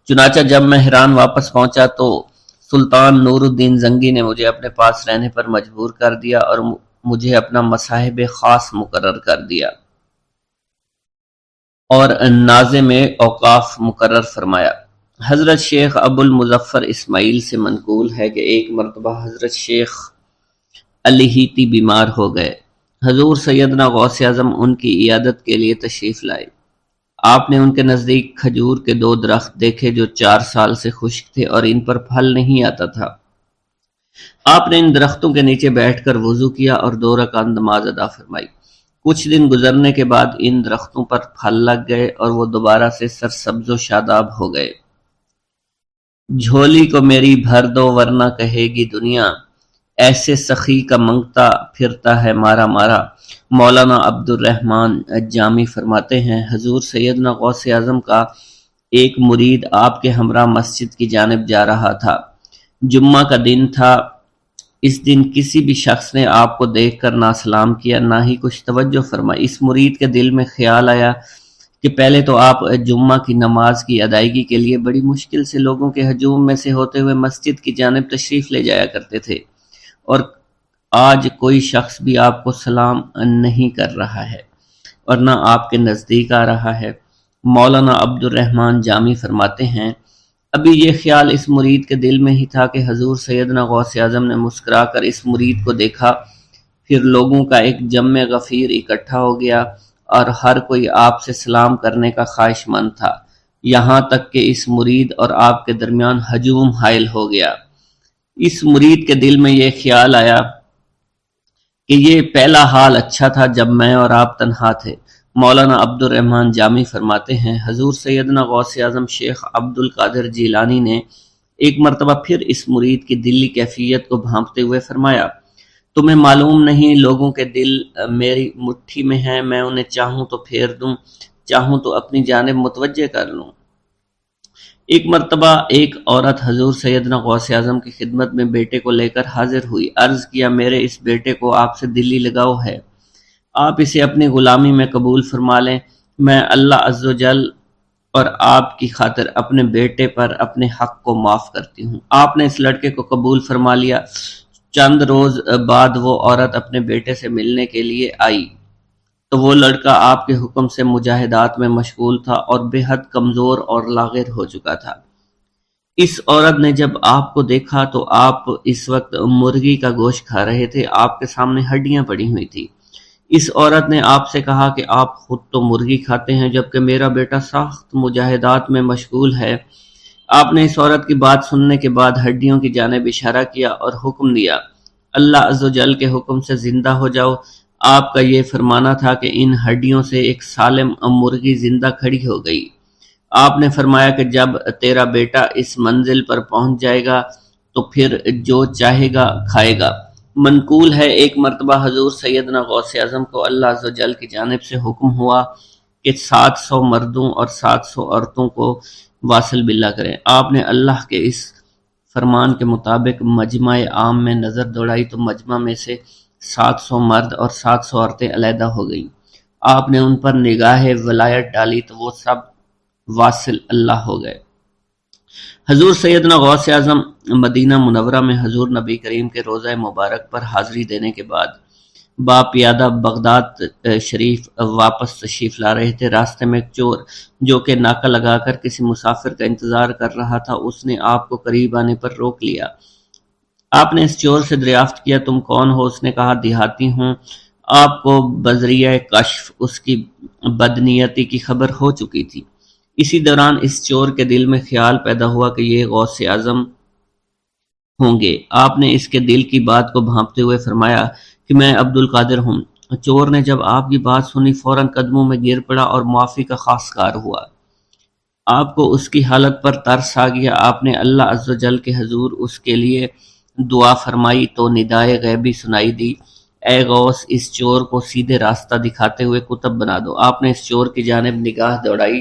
چنانچہ جب میں حران واپس پہنچا تو سلطان نور الدین زنگی نے مجھے اپنے پاس رہنے پر مجبور کر دیا اور مجھے اپنا مصاحب خاص مقرر کر دیا اور ناظم اوقاف مقرر فرمایا۔ حضرت شیخ ابو المظفر اسماعیل سے منقول ہے کہ ایک مرتبہ حضرت شیخ الہیتی بیمار ہو گئے۔ حضور سیدنا غوث اعظم ان کی عیادت کے لیے تشریف لائے۔ آپ نے ان کے نزدیک کھجور کے 2 درخت دیکھے جو 4 سال سے خشک تھے اور ان پر پھل نہیں آتا تھا۔ آپ نے ان درختوں کے نیچے بیٹھ کر وضو کیا اور 2 رکعت نماز ادا فرمائی۔ کچھ دن گزرنے کے بعد ان درختوں پر پھل لگ گئے اور وہ دوبارہ سے سرسبز و شاداب ہو گئے۔ جھولی کو میری بھر دو ورنہ کہے گی دنیا، ایسے سخی کا منگتا پھرتا ہے مارا مارا۔ مولانا عبد الرحمن جامی فرماتے ہیں حضور سیدنا غوث اعظم کا ایک مرید آپ کے ہمراہ مسجد کی جانب جا رہا تھا۔ جمعہ کا دن تھا۔ اس دن کسی بھی شخص نے آپ کو دیکھ کر نہ سلام کیا نہ ہی کچھ توجہ فرمائی۔ اس مرید کے دل میں خیال آیا کہ پہلے تو آپ جمعہ کی نماز کی ادائیگی کے لیے بڑی مشکل سے لوگوں کے ہجوم میں سے ہوتے ہوئے مسجد کی جانب تشریف لے جایا کرتے تھے، اور آج کوئی شخص بھی آپ کو سلام نہیں کر رہا ہے اور نہ آپ کے نزدیک آ رہا ہے۔ مولانا عبد الرحمن جامی فرماتے ہیں ابھی یہ خیال اس مرید کے دل میں ہی تھا کہ حضور سیدنا غوث اعظم نے مسکرا کر اس مرید کو دیکھا، پھر لوگوں کا ایک جمع غفیر اکٹھا ہو گیا اور ہر کوئی آپ سے سلام کرنے کا خواہش مند تھا، یہاں تک کہ اس مرید اور آپ کے درمیان ہجوم حائل ہو گیا۔ اس مرید کے دل میں یہ خیال آیا کہ یہ پہلا حال اچھا تھا جب میں اور آپ تنہا تھے۔ مولانا عبد الرحمن جامی فرماتے ہیں حضور سیدنا غوث اعظم شیخ عبد القادر جیلانی نے ایک مرتبہ پھر اس مرید کی دلی کیفیت کو بھانپتے ہوئے فرمایا تمہیں معلوم نہیں لوگوں کے دل میری مٹھی میں ہیں، میں انہیں چاہوں تو پھیر دوں، چاہوں تو اپنی جانب متوجہ کر لوں۔ ایک مرتبہ ایک عورت حضور سیدنا غوث اعظم کی خدمت میں بیٹے کو لے کر حاضر ہوئی۔ عرض کیا میرے اس بیٹے کو آپ سے دلی لگاؤ ہے، آپ اسے اپنی غلامی میں قبول فرما لیں، میں اللہ عز و جل اور آپ کی خاطر اپنے بیٹے پر اپنے حق کو معاف کرتی ہوں۔ آپ نے اس لڑکے کو قبول فرما لیا۔ چند روز بعد وہ عورت اپنے بیٹے سے ملنے کے لیے آئی تو وہ لڑکا آپ کے حکم سے مجاہدات میں مشغول تھا اور بے حد کمزور اور لاغر ہو چکا تھا۔ اس عورت نے جب آپ کو دیکھا تو آپ اس وقت مرغی کا گوشت کھا رہے تھے، آپ کے سامنے ہڈیاں پڑی ہوئی تھی۔ اس عورت نے آپ سے کہا کہ آپ خود تو مرغی کھاتے ہیں جبکہ میرا بیٹا سخت مجاہدات میں مشغول ہے۔ آپ نے اس عورت کی بات سننے کے بعد ہڈیوں کی جانب اشارہ کیا اور حکم دیا اللہ عز و جل کے حکم سے زندہ ہو جاؤ۔ آپ کا یہ فرمانا تھا کہ ان ہڈیوں سے ایک سالم مرغی زندہ کھڑی ہو گئی۔ آپ نے فرمایا کہ جب تیرا بیٹا اس منزل پر پہنچ جائے گا تو پھر جو چاہے گا کھائے گا۔ منقول ہے ایک مرتبہ حضور سیدنا غوث اعظم کو اللہ عز و جل کی جانب سے حکم ہوا کہ 700 مردوں اور 700 عورتوں کو واصل باللہ کریں۔ آپ نے اللہ کے اس فرمان کے مطابق مجمع عام میں نظر دوڑائی تو مجمع میں سے 700 مرد اور 700 عورتیں علیحدہ ہو گئیں۔ آپ نے ان پر نگاہ ولایت ڈالی تو وہ سب واصل اللہ ہو گئے۔ حضور سیدنا غوث اعظم مدینہ منورہ میں حضور نبی کریم کے روضہ مبارک پر حاضری دینے کے بعد باپیادہ بغداد شریف واپس تشریف لا رہے تھے۔ راستے میں ایک چور جو کہ ناکہ لگا کر کسی مسافر کا انتظار کر رہا تھا، اس نے آپ کو قریب آنے پر روک لیا۔ آپ نے اس چور سے دریافت کیا تم کون ہو؟ اس نے کہا دیہاتی ہوں۔ آپ کو بذریعہ کشف اس کی بدنیتی کی خبر ہو چکی تھی۔ اسی دوران اس چور کے دل میں خیال پیدا ہوا کہ یہ غوث اعظم ہوں گے۔ آپ نے اس کے دل کی بات کو بھانپتے ہوئے فرمایا کہ میں عبد القادر ہوں۔ چور نے جب آپ کی بات سنی فوراً قدموں میں گر پڑا اور معافی کا خواستگار ہوا۔ آپ کو اس کی حالت پر ترس آ گیا۔ آپ نے اللہ عز و جل کے حضور اس کے لیے دعا فرمائی تو ندائے غیبی سنائی دی، اے غوث اس چور کو سیدھے راستہ دکھاتے ہوئے قطب بنا دو۔ آپ نے اس چور کی جانب نگاہ دوڑائی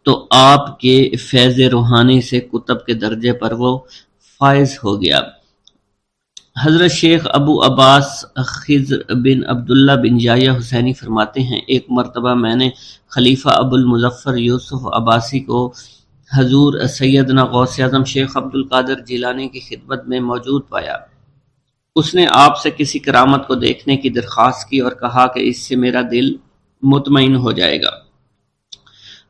تو آپ کے فیض روحانی سے قطب کے درجے پر وہ فائز ہو گیا۔ حضرت شیخ ابو عباس خضر بن عبداللہ بن جایہ حسینی فرماتے ہیں ایک مرتبہ میں نے خلیفہ ابو المظفر یوسف عباسی کو حضور سیدنا غوث اعظم شیخ عبد القادر جیلانی کی خدمت میں موجود پایا۔ اس نے آپ سے کسی کرامت کو دیکھنے کی درخواست کی اور کہا کہ اس سے میرا دل مطمئن ہو جائے گا۔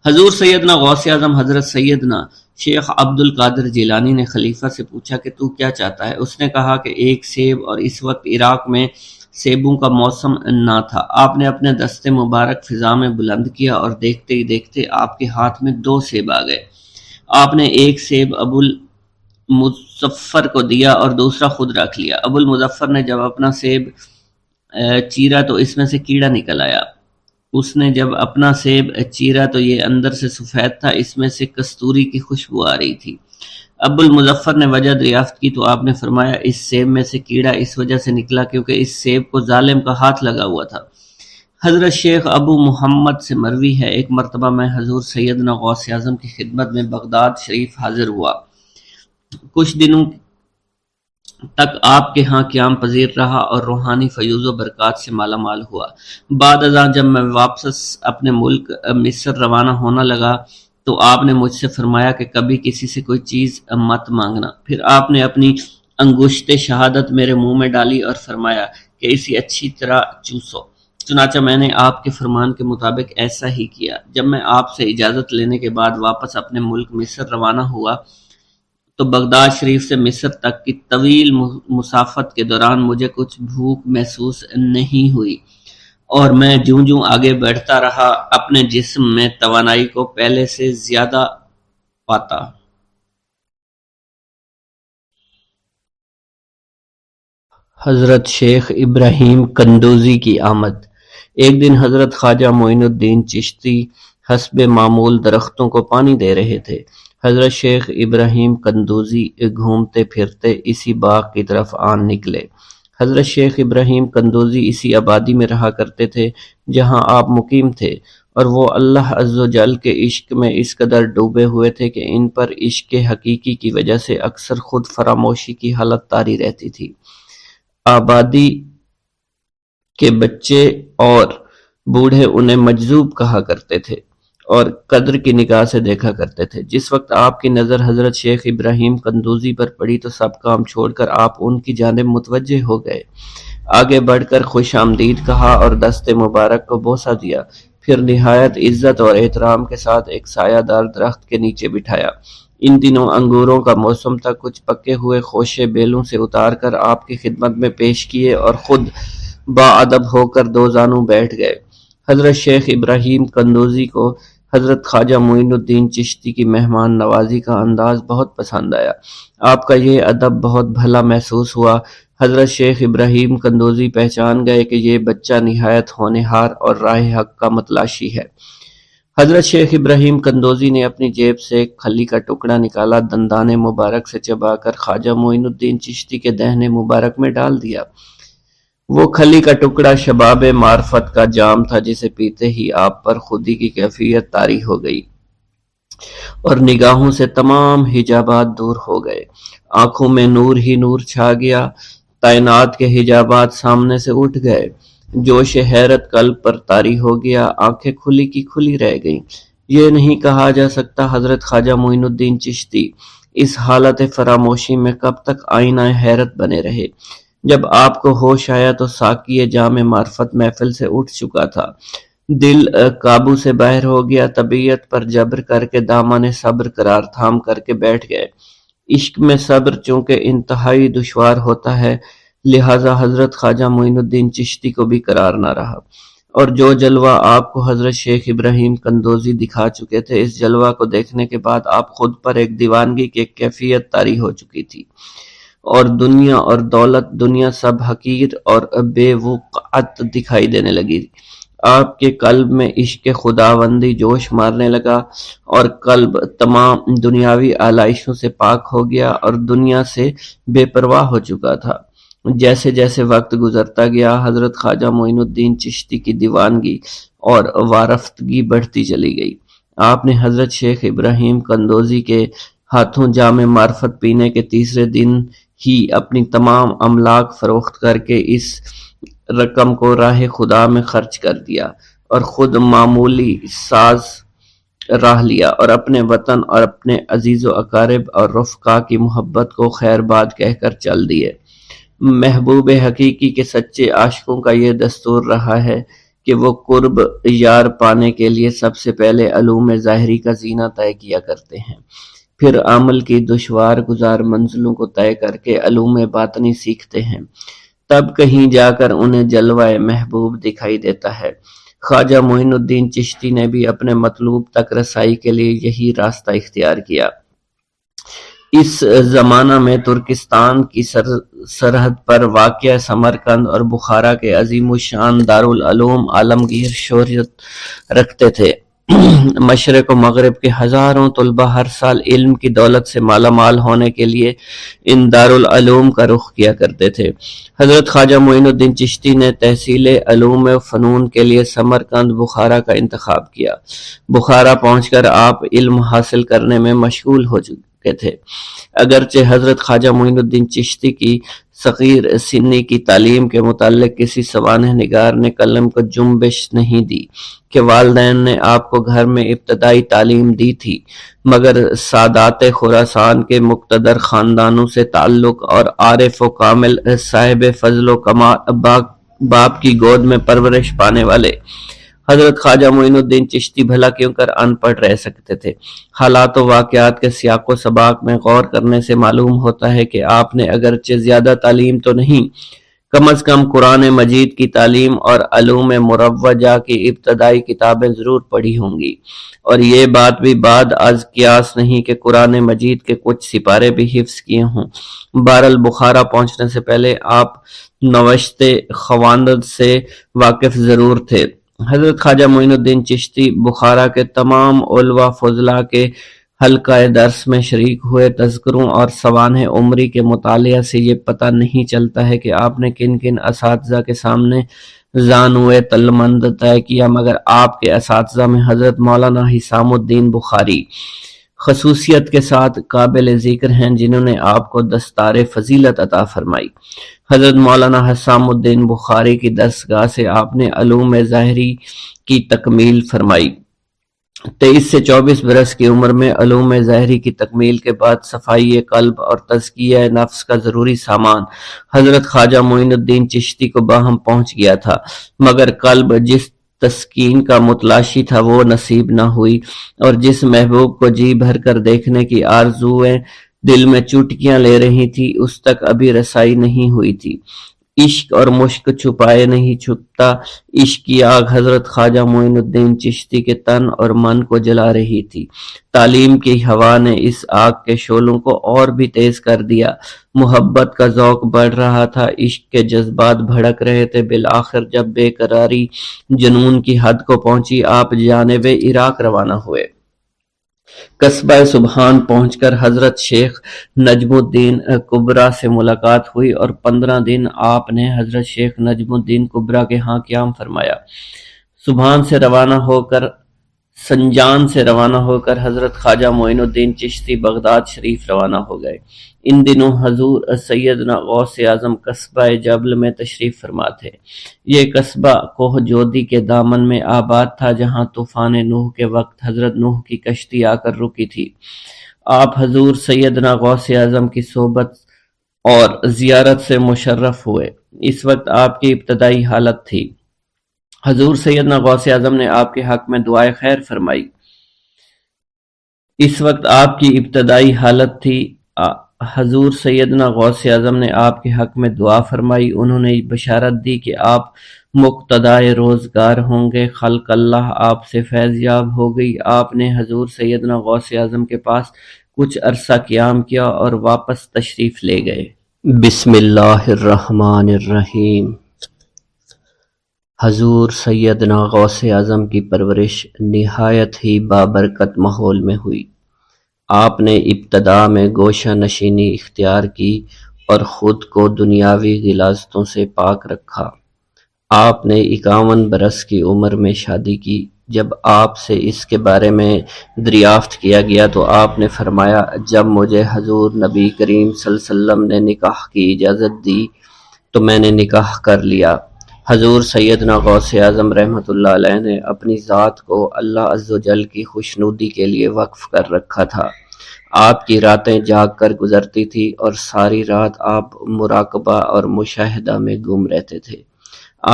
حضور سیدنا غوث اعظم حضرت سیدنا شیخ عبد القادر جیلانی نے خلیفہ سے پوچھا کہ تو کیا چاہتا ہے؟ اس نے کہا کہ ایک سیب، اور اس وقت عراق میں سیبوں کا موسم نہ تھا۔ آپ نے اپنے دست مبارک فضا میں بلند کیا اور دیکھتے ہی دیکھتے آپ کے ہاتھ میں 2 سیب آ گئے۔ آپ نے ایک سیب ابو المظفر کو دیا اور دوسرا خود رکھ لیا۔ ابو المظفر نے جب اپنا سیب چیرا تو اس میں سے کیڑا نکل آیا۔ اس نے جب اپنا سیب چیرا تو یہ اندر سے سفید تھا، اس میں سے کستوری کی خوشبو آ رہی تھی۔ ابو المظفر نے وجہ دریافت کی تو آپ نے فرمایا اس سیب میں سے کیڑا اس وجہ سے نکلا کیونکہ اس سیب کو ظالم کا ہاتھ لگا ہوا تھا۔ حضرت شیخ ابو محمد سے مروی ہے ایک مرتبہ میں حضور سیدنا غوث اعظم کی خدمت میں بغداد شریف حاضر ہوا۔ کچھ دنوں تک آپ کے ہاں قیام پذیر رہا اور روحانی فیوز و برکات سے مالا مال ہوا۔ بعد ازاں جب میں واپس اپنے ملک مصر روانہ ہونا لگا تو آپ نے مجھ سے فرمایا کہ کبھی کسی سے کوئی چیز مت مانگنا۔ پھر آپ نے اپنی انگشت شہادت میرے منہ میں ڈالی اور فرمایا کہ اسے اچھی طرح چوسو۔ چنانچہ میں نے آپ کے فرمان کے مطابق ایسا ہی کیا۔ جب میں آپ سے اجازت لینے کے بعد واپس اپنے ملک مصر روانہ ہوا تو بغداد شریف سے مصر تک کی طویل مسافت کے دوران مجھے کچھ بھوک محسوس نہیں ہوئی اور میں جوں جوں آگے بڑھتا رہا اپنے جسم میں توانائی کو پہلے سے زیادہ پاتا۔ حضرت شیخ ابراہیم قندوزی کی آمد۔ ایک دن حضرت خواجہ معین الدین چشتی حسب معمول درختوں کو پانی دے رہے تھے۔ حضرت شیخ ابراہیم قندوزی گھومتے پھرتے اسی باغ کی طرف آن نکلے۔ حضرت شیخ ابراہیم قندوزی اسی آبادی میں رہا کرتے تھے جہاں آپ مقیم تھے، اور وہ اللہ عز و جل کے عشق میں اس قدر ڈوبے ہوئے تھے کہ ان پر عشق حقیقی کی وجہ سے اکثر خود فراموشی کی حالت طاری رہتی تھی۔ آبادی کے بچے اور بوڑھے انہیں مجذوب کہا کرتے تھے اور قدر کی نگاہ سے دیکھا کرتے تھے۔ جس وقت آپ کی نظر حضرت شیخ ابراہیم قندوزی پر پڑی تو سب کام چھوڑ کر آپ ان کی جانب متوجہ ہو گئے۔ آگے بڑھ کر خوش آمدید کہا اور دست مبارک کو بوسہ دیا، پھر نہایت عزت اور احترام کے ساتھ ایک سایہ دار درخت کے نیچے بٹھایا۔ ان دنوں انگوروں کا موسم تھا، کچھ پکے ہوئے خوشے بیلوں سے اتار کر آپ کی خدمت میں پیش کیے اور خود باادب ہو کر 2 زانوں بیٹھ گئے۔ حضرت شیخ ابراہیم قندوزی کو حضرت خواجہ معین الدین چشتی کی مہمان نوازی کا انداز بہت پسند آیا۔ آپ کا یہ ادب بہت بھلا محسوس ہوا۔ حضرت شیخ ابراہیم قندوزی پہچان گئے کہ یہ بچہ نہایت ہونہار اور راہ حق کا متلاشی ہے۔ حضرت شیخ ابراہیم قندوزی نے اپنی جیب سے ایک کھلی کا ٹکڑا نکالا، دندان مبارک سے چبا کر خواجہ معین الدین چشتی کے دہنے مبارک میں ڈال دیا۔ وہ کھلی کا ٹکڑا شباب معرفت کا جام تھا، جسے پیتے ہی آپ پر خودی کی کیفیت طاری ہو گئی اور نگاہوں سے تمام حجابات دور ہو گئے۔ آنکھوں میں نور ہی نور چھا گیا، تعینات کے حجابات سامنے سے اٹھ گئے، جوش حیرت قلب پر طاری ہو گیا، آنکھیں کھلی کی کھلی رہ گئیں۔ یہ نہیں کہا جا سکتا حضرت خواجہ معین الدین چشتی اس حالت فراموشی میں کب تک آئینہ حیرت بنے رہے۔ جب آپ کو ہوش آیا تو ساقی جام معرفت محفل سے اٹھ چکا تھا، دل قابو سے باہر ہو گیا، طبیعت پر جبر کر کے دامن صبر قرار تھام کر کے بیٹھ گئے۔ عشق میں صبر چونکہ انتہائی دشوار ہوتا ہے، لہٰذا حضرت خواجہ معین الدین چشتی کو بھی قرار نہ رہا، اور جو جلوہ آپ کو حضرت شیخ ابراہیم قندوزی دکھا چکے تھے، اس جلوہ کو دیکھنے کے بعد آپ خود پر ایک دیوانگی کی ایک کیفیت طاری ہو چکی تھی، اور دنیا اور دولت، دنیا سب حقیر اور بے وقعت دکھائی دینے لگی۔ آپ کے قلب میں عشق خداوندی جوش مارنے لگا، اور قلب تمام دنیاوی آلائشوں سے پاک ہو گیا اور دنیا سے بے پرواہ ہو چکا تھا۔ جیسے جیسے وقت گزرتا گیا، حضرت خواجہ معین الدین چشتی کی دیوانگی اور وارفتگی بڑھتی چلی گئی۔ آپ نے حضرت شیخ ابراہیم قندوزی کے ہاتھوں جام معرفت پینے کے تیسرے دن ہی اپنی تمام املاک فروخت کر کے اس رقم کو راہ خدا میں خرچ کر دیا، اور خود معمولی ساز راہ لیا، اور اپنے وطن اور اپنے عزیز و اقارب اور رفقا کی محبت کو خیر باد کہہ کر چل دیے۔ محبوب حقیقی کے سچے عاشقوں کا یہ دستور رہا ہے کہ وہ قرب یار پانے کے لیے سب سے پہلے علوم ظاہری کا زینہ طے کیا کرتے ہیں، پھر عمل کی دشوار گزار منزلوں کو طے کر کے علوم باطنی سیکھتے ہیں، تب کہیں جا کر انہیں جلوہ محبوب دکھائی دیتا ہے۔ خواجہ معین الدین چشتی نے بھی اپنے مطلوب تک رسائی کے لیے یہی راستہ اختیار کیا۔ اس زمانہ میں ترکستان کی سرحد پر واقع سمرقند اور بخارا کے عظیم الشان دارالعلوم عالمگیر شہرت رکھتے تھے۔ مشرق و مغرب کے ہزاروں طلبہ ہر سال علم کی دولت سے مالا مال ہونے کے لیے ان دارالعلوم کا رخ کیا کرتے تھے۔ حضرت خواجہ معین الدین چشتی نے تحصیل علوم و فنون کے لیے سمرقند بخارا کا انتخاب کیا۔ بخارا پہنچ کر آپ علم حاصل کرنے میں مشغول ہو چکے تھے، اگرچہ حضرت خواجہ معین الدین چشتی کی صغیر سنی کی تعلیم کے متعلق کسی سوانح نگار نے قلم کو جنبش نہیں دی کہ والدین نے آپ کو گھر میں ابتدائی تعلیم دی تھی، مگر سادات خراسان کے مقتدر خاندانوں سے تعلق اور عارف و کامل صاحب فضل و کمال باپ کی گود میں پرورش پانے والے حضرت خواجہ معین الدین چشتی بھلا کیوں کر ان پڑھ رہ سکتے تھے۔ حالات و واقعات کے سیاق و سباق میں غور کرنے سے معلوم ہوتا ہے کہ آپ نے اگرچہ زیادہ تعلیم تو نہیں، کم از کم قرآن مجید کی تعلیم اور علوم مروجہ کی ابتدائی کتابیں ضرور پڑھی ہوں گی، اور یہ بات بھی بعد از قیاس نہیں کہ قرآن مجید کے کچھ سپارے بھی حفظ کیے ہوں۔ بہرحال بخارا پہنچنے سے پہلے آپ نوشت خواندند سے واقف ضرور تھے۔ حضرت خواجہ معین الدین چشتی بخارا کے تمام علماء فضلاء کے حلقہ درس میں شریک ہوئے۔ تذکروں اور سوانح عمری کے مطالعہ سے یہ پتہ نہیں چلتا ہے کہ آپ نے کن کن اساتذہ کے سامنے زانوئے تلمند طے کیا، مگر آپ کے اساتذہ میں حضرت مولانا حسام الدین بخاری خصوصیت کے ساتھ قابل ذکر ہیں، جنہوں نے آپ کو دستار فضیلت عطا فرمائی۔ حضرت مولانا حسام الدین بخاری کی دستگاہ سے آپ نے علوم ظاہری کی تکمیل فرمائی۔ 23 سے 24 برس کی عمر میں علوم ظاہری کی تکمیل کے بعد صفائی قلب اور تزکیہ نفس کا ضروری سامان حضرت خواجہ معین الدین چشتی کو باہم پہنچ گیا تھا، مگر قلب جس تسکین کا متلاشی تھا وہ نصیب نہ ہوئی، اور جس محبوب کو جی بھر کر دیکھنے کی آرزوئیں دل میں چوٹکیاں لے رہی تھی، اس تک ابھی رسائی نہیں ہوئی تھی۔ عشق اور مشق چھپائے نہیں چھپتا، عشق کی آگ حضرت خواجہ معین الدین چشتی کے تن اور من کو جلا رہی تھی۔ تعلیم کی ہوا نے اس آگ کے شعلوں کو اور بھی تیز کر دیا، محبت کا ذوق بڑھ رہا تھا، عشق کے جذبات بھڑک رہے تھے۔ بالآخر جب بے قراری جنون کی حد کو پہنچی، آپ جانب عراق روانہ ہوئے۔ قصبہ سبحان پہنچ کر حضرت شیخ نجم الدین کبرا سے ملاقات ہوئی اور 15 دن آپ نے حضرت شیخ نجم الدین کبرا کے ہاں قیام فرمایا۔ سنجان سے روانہ ہو کر حضرت خواجہ معین الدین چشتی بغداد شریف روانہ ہو گئے۔ ان دنوں حضور سیدنا غوث اعظم قصبہ جبل میں تشریف فرما تھے۔ یہ قصبہ کوہ جودی کے دامن میں آباد تھا، جہاں طوفان نوح کے وقت حضرت نوح کی کشتی آ کر رکی تھی۔ آپ حضور سیدنا غوث اعظم کی صحبت اور زیارت سے مشرف ہوئے۔ اس وقت آپ کی ابتدائی حالت تھی۔ حضور سیدنا غوث اعظم نے آپ کے حق میں دعائے خیر فرمائی۔ حضور سیدنا غوث اعظم نے آپ کے حق میں دعا فرمائی۔ انہوں نے بشارت دی کہ آپ مقتدائے روزگار ہوں گے، خلق اللہ آپ سے فیض یاب ہو گئی۔ آپ نے حضور سیدنا غوث اعظم کے پاس کچھ عرصہ قیام کیا اور واپس تشریف لے گئے۔ بسم اللہ الرحمن الرحیم۔ حضور سیدنا غوث اعظم کی پرورش نہایت ہی بابرکت ماحول میں ہوئی۔ آپ نے ابتدا میں گوشہ نشینی اختیار کی اور خود کو دنیاوی غلاظتوں سے پاک رکھا۔ آپ نے 51 برس کی عمر میں شادی کی۔ جب آپ سے اس کے بارے میں دریافت کیا گیا تو آپ نے فرمایا، جب مجھے حضور نبی کریم صلی اللہ علیہ وسلم نے نکاح کی اجازت دی تو میں نے نکاح کر لیا۔ حضور سیدنا غوث اعظم رحمۃ اللہ علیہ نے اپنی ذات کو اللہ عز و جل کی خوشنودی کے لیے وقف کر رکھا تھا۔ آپ کی راتیں جاگ کر گزرتی تھی اور ساری رات آپ مراقبہ اور مشاہدہ میں گم رہتے تھے۔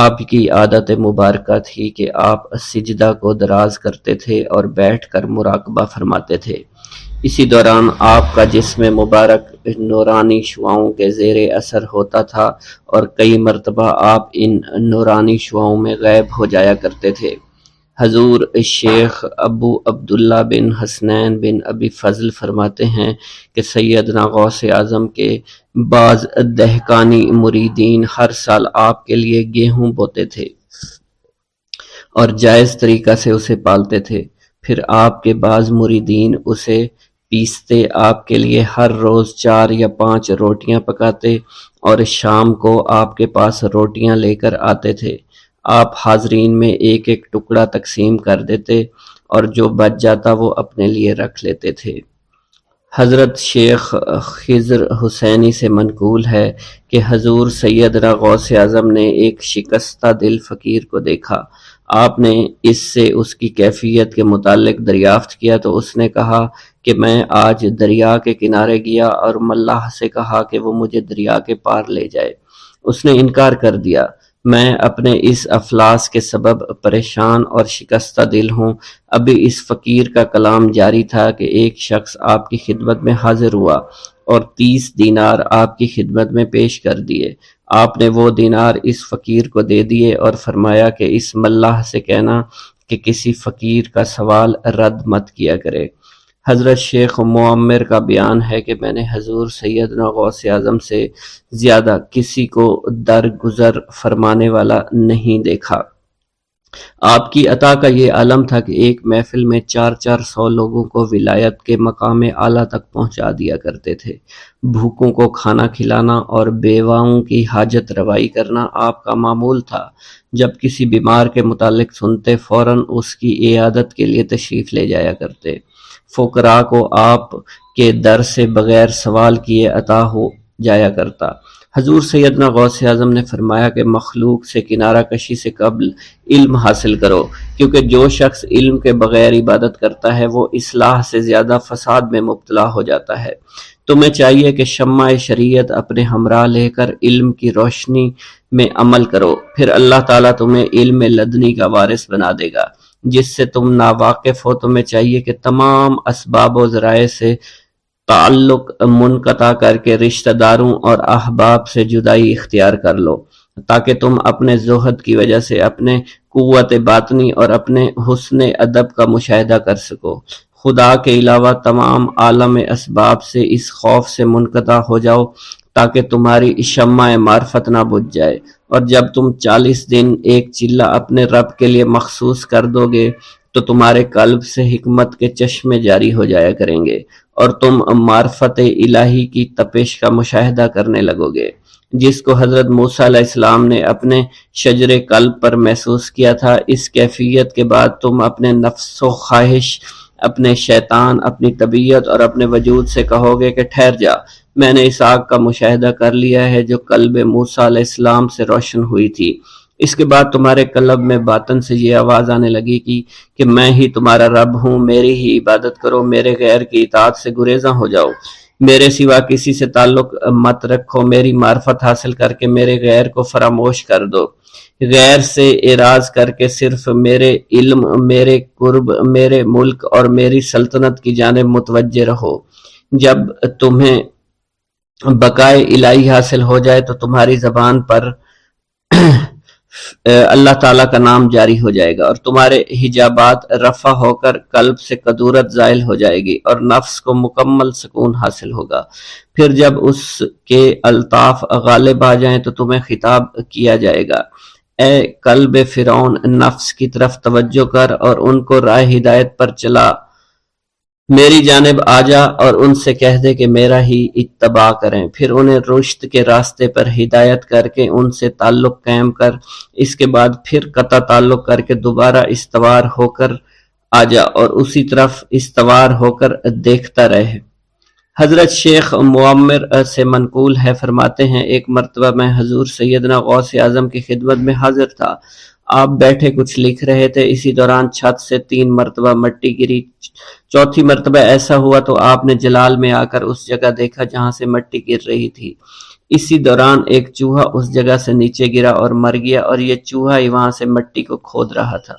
آپ کی عادت مبارکہ تھی کہ آپ سجدہ کو دراز کرتے تھے اور بیٹھ کر مراقبہ فرماتے تھے۔ اسی دوران آپ کا جسم مبارک نورانی شعاؤں کے زیر اثر ہوتا تھا اور کئی مرتبہ آپ ان نورانی شعاؤں میں غائب ہو جایا کرتے تھے۔ حضور شیخ ابو عبداللہ بن حسنین بن ابی فضل فرماتے ہیں کہ سیدنا غوث اعظم کے بعض دہقانی مریدین ہر سال آپ کے لیے گیہوں بوتے تھے اور جائز طریقہ سے اسے پالتے تھے۔ پھر آپ کے بعض مریدین اسے پیستے، آپ کے لیے ہر روز 4 یا 5 روٹیاں پکاتے اور شام کو آپ کے پاس روٹیاں لے کر آتے تھے۔ آپ حاضرین میں ایک ایک ٹکڑا تقسیم کر دیتے اور جو بچ جاتا وہ اپنے لیے رکھ لیتے تھے۔ حضرت شیخ خضر حسینی سے منقول ہے کہ حضور سیدنا غوث اعظم نے ایک شکستہ دل فقیر کو دیکھا۔ آپ نے اس سے اس کی کیفیت کے متعلق دریافت کیا تو اس نے کہا کہ میں آج دریا کے کنارے گیا اور ملاح سے کہا کہ وہ مجھے دریا کے پار لے جائے۔ اس نے انکار کر دیا۔ میں اپنے اس افلاس کے سبب پریشان اور شکستہ دل ہوں۔ ابھی اس فقیر کا کلام جاری تھا کہ ایک شخص آپ کی خدمت میں حاضر ہوا اور 30 دینار آپ کی خدمت میں پیش کر دیے۔ آپ نے وہ دینار اس فقیر کو دے دیے اور فرمایا کہ اس ملاح سے کہنا کہ کسی فقیر کا سوال رد مت کیا کرے۔ حضرت شیخ معمر کا بیان ہے کہ میں نے حضور سیدنا غوث اعظم سے زیادہ کسی کو درگزر فرمانے والا نہیں دیکھا۔ آپ کی عطا کا یہ عالم تھا کہ ایک محفل میں 400 لوگوں کو ولایت کے مقام اعلیٰ تک پہنچا دیا کرتے تھے۔ بھوکوں کو کھانا کھلانا اور بیواؤں کی حاجت روائی کرنا آپ کا معمول تھا۔ جب کسی بیمار کے متعلق سنتے فوراً اس کی عیادت کے لیے تشریف لے جایا کرتے۔ فقراء کو آپ کے در سے بغیر سوال کیے عطا ہو جایا کرتا۔ حضور سیدنا غوث اعظم نے فرمایا کہ مخلوق سے کنارہ کشی سے قبل علم حاصل کرو، کیونکہ جو شخص علم کے بغیر عبادت کرتا ہے وہ اصلاح سے زیادہ فساد میں مبتلا ہو جاتا ہے۔ تمہیں چاہیے کہ شمع شریعت اپنے ہمراہ لے کر علم کی روشنی میں عمل کرو، پھر اللہ تعالیٰ تمہیں علم لدنی کا وارث بنا دے گا۔ جس سے تم ناواقف ہو، تمہیں چاہیے کہ تمام اسباب و ذرائع سے تعلق منقطع کر کے رشتہ داروں اور احباب سے جدائی اختیار کر لو، تاکہ تم اپنے زہد کی وجہ سے اپنے قوت باطنی اور اپنے حسن ادب کا مشاہدہ کر سکو۔ خدا کے علاوہ تمام عالم اسباب سے اس خوف سے منقطع ہو جاؤ تاکہ تمہاری شمع معرفت نہ بجھ جائے، اور جب تم 40 دن ایک چلہ اپنے رب کے لیے مخصوص کر دو گے تو تمہارے قلب سے حکمت کے چشمے جاری ہو جایا کریں گے اور تم معرفت الہی کی تپش کا مشاہدہ کرنے لگو گے، جس کو حضرت موسیٰ علیہ السلام نے اپنے شجر قلب پر محسوس کیا تھا۔ اس کیفیت کے بعد تم اپنے نفس و خواہش، اپنے شیطان، اپنی طبیعت اور اپنے وجود سے کہو گے کہ ٹھہر جا، میں نے اس آگ کا مشاہدہ کر لیا ہے جو قلب موسیٰ علیہ السلام سے روشن ہوئی تھی۔ اس کے بعد تمہارے قلب میں باطن سے یہ آواز آنے لگے گی کہ میں ہی تمہارا رب ہوں، میری ہی عبادت کرو، میرے غیر کی اطاعت سے گریزاں ہو جاؤ، میرے سوا کسی سے تعلق مت رکھو، میری معرفت حاصل کر کے میرے غیر کو فراموش کر دو، غیر سے اعراض کر کے صرف میرے علم، میرے قرب، میرے ملک اور میری سلطنت کی جانب متوجہ رہو۔ جب تمہیں بقائے الہی حاصل ہو جائے تو تمہاری زبان پر اللہ تعالیٰ کا نام جاری ہو جائے گا اور تمہارے حجابات رفع ہو کر قلب سے کدورت زائل ہو جائے گی اور نفس کو مکمل سکون حاصل ہوگا۔ پھر جب اس کے الطاف غالب آ جائیں تو تمہیں خطاب کیا جائے گا، اے قلب فرعون، نفس کی طرف توجہ کر اور ان کو راہ ہدایت پر چلا، میری جانب آ جا اور ان سے کہہ دے کہ میرا ہی اتباع کریں، پھر انہیں رشد کے راستے پر ہدایت کر کے ان سے تعلق قائم کر، اس کے بعد پھر قطع تعلق کر کے دوبارہ استوار ہو کر آ جا اور اسی طرف استوار ہو کر دیکھتا رہے۔ حضرت شیخ معمر سے منقول ہے، فرماتے ہیں ایک مرتبہ میں حضور سیدنا غوث اعظم کی خدمت میں حاضر تھا، آپ بیٹھے کچھ لکھ رہے تھے، اسی دوران چھت سے 3 مرتبہ مٹی گری، چوتھی مرتبہ ایسا ہوا تو آپ نے جلال میں آ کر اس جگہ دیکھا جہاں سے مٹی گر رہی تھی، اسی دوران ایک چوہا اس جگہ سے نیچے گرا اور مر گیا اور یہ چوہا ہی وہاں سے مٹی کو کھود رہا تھا۔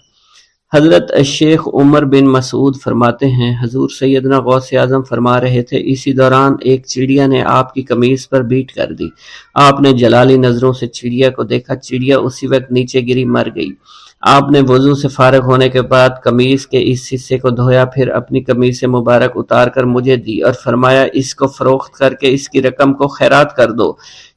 حضرت شیخ عمر بن مسعود فرماتے ہیں حضور سیدنا غوث اعظم فرما رہے تھے، اسی دوران ایک چڑیا نے آپ کی قمیص پر بیٹ کر دی، آپ نے جلالی نظروں سے چڑیا کو دیکھا، چڑیا اسی وقت نیچے گری مر گئی، آپ نے وضو سے فارغ ہونے کے بعد قمیص کے اس حصے کو دھویا، پھر اپنی قمیص مبارک اتار کر مجھے دی اور فرمایا اس کو فروخت کر کے اس کی رقم کو خیرات کر دو،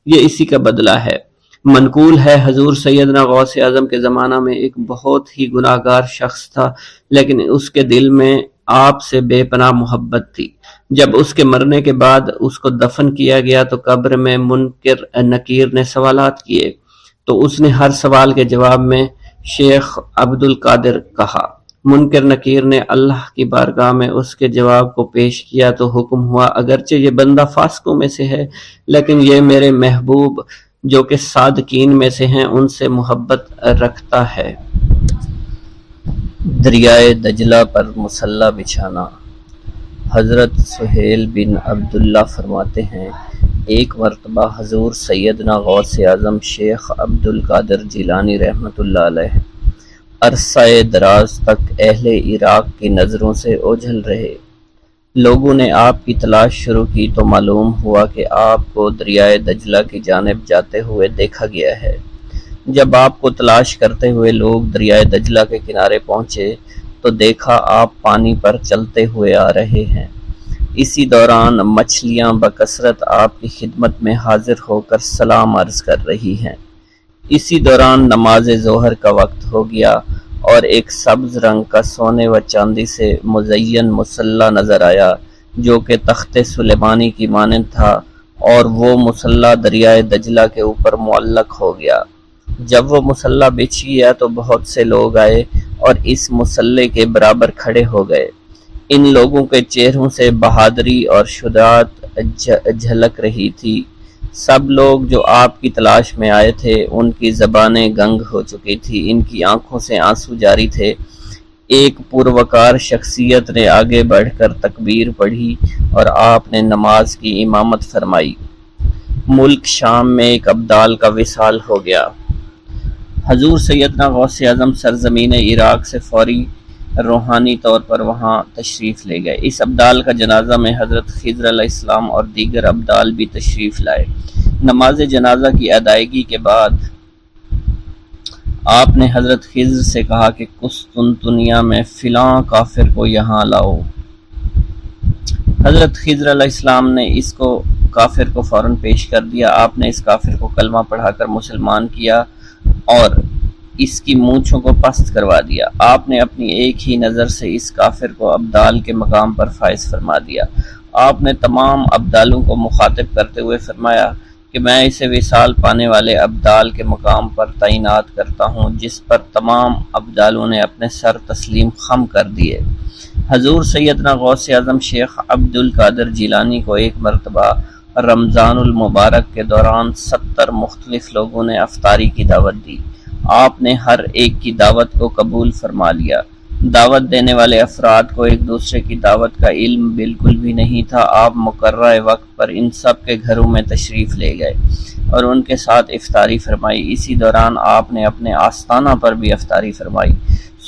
یہ اسی کا بدلہ ہے۔ منقول ہے حضور سیدنا غوث اعظم کے زمانہ میں ایک بہت ہی گناہگار شخص تھا، لیکن اس کے دل میں آپ سے بے پناہ محبت تھی۔ جب اس کے مرنے کے بعد اس کو دفن کیا گیا تو قبر میں منکر نکیر نے سوالات کیے، تو اس نے ہر سوال کے جواب میں شیخ عبد القادر کہا۔ منکر نکیر نے اللہ کی بارگاہ میں اس کے جواب کو پیش کیا تو حکم ہوا، اگرچہ یہ بندہ فاسقوں میں سے ہے لیکن یہ میرے محبوب جو کہ صادقین میں سے ہیں ان سے محبت رکھتا ہے۔ دریائے دجلہ پر مصلی بچھانا۔ حضرت سہیل بن عبداللہ فرماتے ہیں ایک مرتبہ حضور سیدنا غوث اعظم شیخ عبد القادر جیلانی رحمۃ اللہ علیہ عرصہ دراز تک اہل عراق کی نظروں سے اوجھل رہے۔ لوگوں نے آپ کی تلاش شروع کی تو معلوم ہوا کہ آپ کو دریائے دجلہ کی جانب جاتے ہوئے دیکھا گیا ہے۔ جب آپ کو تلاش کرتے ہوئے لوگ دریائے دجلہ کے کنارے پہنچے تو دیکھا آپ پانی پر چلتے ہوئے آ رہے ہیں۔ اسی دوران مچھلیاں بکثرت آپ کی خدمت میں حاضر ہو کر سلام عرض کر رہی ہیں۔ اسی دوران نماز ظہر کا وقت ہو گیا اور ایک سبز رنگ کا سونے و چاندی سے مزین مصلی نظر آیا جو کہ تخت سلیمانی کی مانند تھا، اور وہ مصلی دریائے دجلہ کے اوپر معلق ہو گیا۔ جب وہ مصلی بچھ گیا تو بہت سے لوگ آئے اور اس مصلی کے برابر کھڑے ہو گئے۔ ان لوگوں کے چہروں سے بہادری اور شجاعت جھلک رہی تھی۔ سب لوگ جو آپ کی تلاش میں آئے تھے ان کی زبانیں گنگ ہو چکی تھی، ان کی آنکھوں سے آنسو جاری تھے۔ ایک پروقار شخصیت نے آگے بڑھ کر تکبیر پڑھی اور آپ نے نماز کی امامت فرمائی۔ ملک شام میں ایک ابدال کا وصال ہو گیا۔ حضور سیدنا غوث اعظم سرزمین عراق سے فوری روحانی طور پر وہاں تشریف لے گئے۔ اس ابدال کا جنازہ میں حضرت خضر علیہ السلام اور دیگر ابدال بھی تشریف لائے۔ نماز جنازہ کی ادائیگی کے بعد آپ نے حضرت خضر سے کہا کہ قسطنطنیہ میں فلاں کافر کو یہاں لاؤ۔ حضرت خضر علیہ السلام نے اس کو کافر کو فوراً پیش کر دیا۔ آپ نے اس کافر کو کلمہ پڑھا کر مسلمان کیا اور اس کی مونچھوں کو پست کروا دیا۔ آپ نے اپنی ایک ہی نظر سے اس کافر کو ابدال کے مقام پر فائز فرما دیا۔ آپ نے تمام ابدالوں کو مخاطب کرتے ہوئے فرمایا کہ میں اسے وصال پانے والے ابدال کے مقام پر تعینات کرتا ہوں، جس پر تمام ابدالوں نے اپنے سر تسلیم خم کر دیے۔ حضور سیدنا غوث اعظم شیخ عبد القادر جیلانی کو ایک مرتبہ رمضان المبارک کے دوران 70 مختلف لوگوں نے افطاری کی دعوت دی۔ آپ نے ہر ایک کی دعوت کو قبول فرما لیا۔ دعوت دینے والے افراد کو ایک دوسرے کی دعوت کا علم بالکل بھی نہیں تھا۔ آپ مقررہ وقت پر ان سب کے گھروں میں تشریف لے گئے اور ان کے ساتھ افطاری فرمائی۔ اسی دوران آپ نے اپنے آستانہ پر بھی افطاری فرمائی۔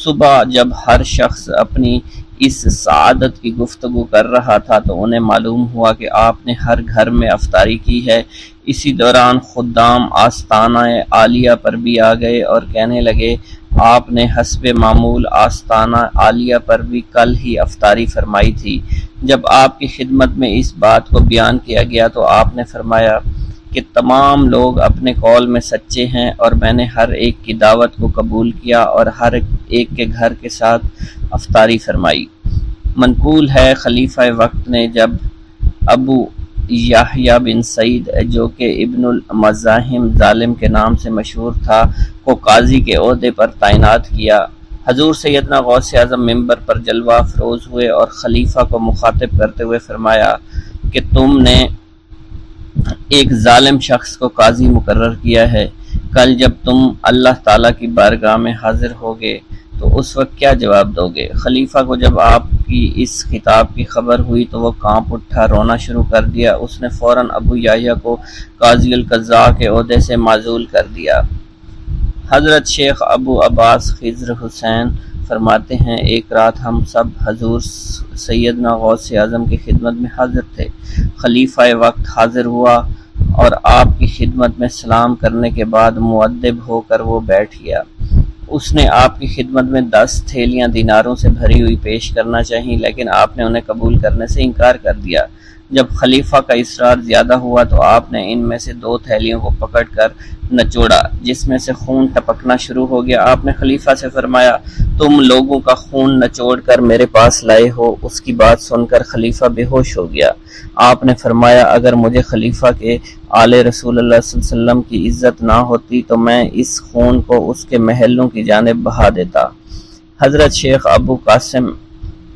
صبح جب ہر شخص اپنی اس سعادت کی گفتگو کر رہا تھا تو انہیں معلوم ہوا کہ آپ نے ہر گھر میں افطاری کی ہے۔ اسی دوران خدام آستانہ عالیہ پر بھی آ گئے اور کہنے لگے آپ نے حسب معمول آستانہ عالیہ پر بھی کل ہی افطاری فرمائی تھی۔ جب آپ کی خدمت میں اس بات کو بیان کیا گیا تو آپ نے فرمایا کہ تمام لوگ اپنے قول میں سچے ہیں اور میں نے ہر ایک کی دعوت کو قبول کیا اور ہر ایک کے گھر کے ساتھ افطاری فرمائی۔ منقول ہے خلیفہ وقت نے جب ابو یحییٰ بن سعید جو کہ ابن المزاحم ظالم کے نام سے مشہور تھا کو قاضی کے عہدے پر تعینات کیا۔ حضور سیدنا غوث اعظم ممبر پر جلوہ افروز ہوئے اور خلیفہ کو مخاطب کرتے ہوئے فرمایا کہ تم نے ایک ظالم شخص کو قاضی مقرر کیا ہے، کل جب تم اللہ تعالیٰ کی بارگاہ میں حاضر ہوگے تو اس وقت کیا جواب دو گے؟ خلیفہ کو جب آپ کی اس خطاب کی خبر ہوئی تو وہ کانپ اٹھا، رونا شروع کر دیا۔ اس نے فوراً ابو یحییٰ کو قاضی القضاء کے عہدے سے معزول کر دیا۔ حضرت شیخ ابو عباس خضر حسین فرماتے ہیں ایک رات ہم سب حضور سیدنا غوث اعظم کی خدمت میں حاضر تھے۔ خلیفہ وقت حاضر ہوا اور آپ کی خدمت میں سلام کرنے کے بعد مؤدب ہو کر وہ بیٹھ گیا۔ اس نے آپ کی خدمت میں 10 تھیلیاں دیناروں سے بھری ہوئی پیش کرنا چاہیے، لیکن آپ نے انہیں قبول کرنے سے انکار کر دیا۔ جب خلیفہ کا اصرار زیادہ ہوا تو آپ نے ان میں سے 2 تھیلیوں کو پکڑ کر نچوڑا، جس میں سے خون ٹپکنا شروع ہو گیا۔ آپ نے خلیفہ سے فرمایا تم لوگوں کا خون نچوڑ کر میرے پاس لائے ہو۔ اس کی بات سن کر خلیفہ بے ہوش ہو گیا۔ آپ نے فرمایا اگر مجھے خلیفہ کے آل رسول اللہ صلی اللہ علیہ وسلم کی عزت نہ ہوتی تو میں اس خون کو اس کے محلوں کی جانب بہا دیتا۔ حضرت شیخ ابو قاسم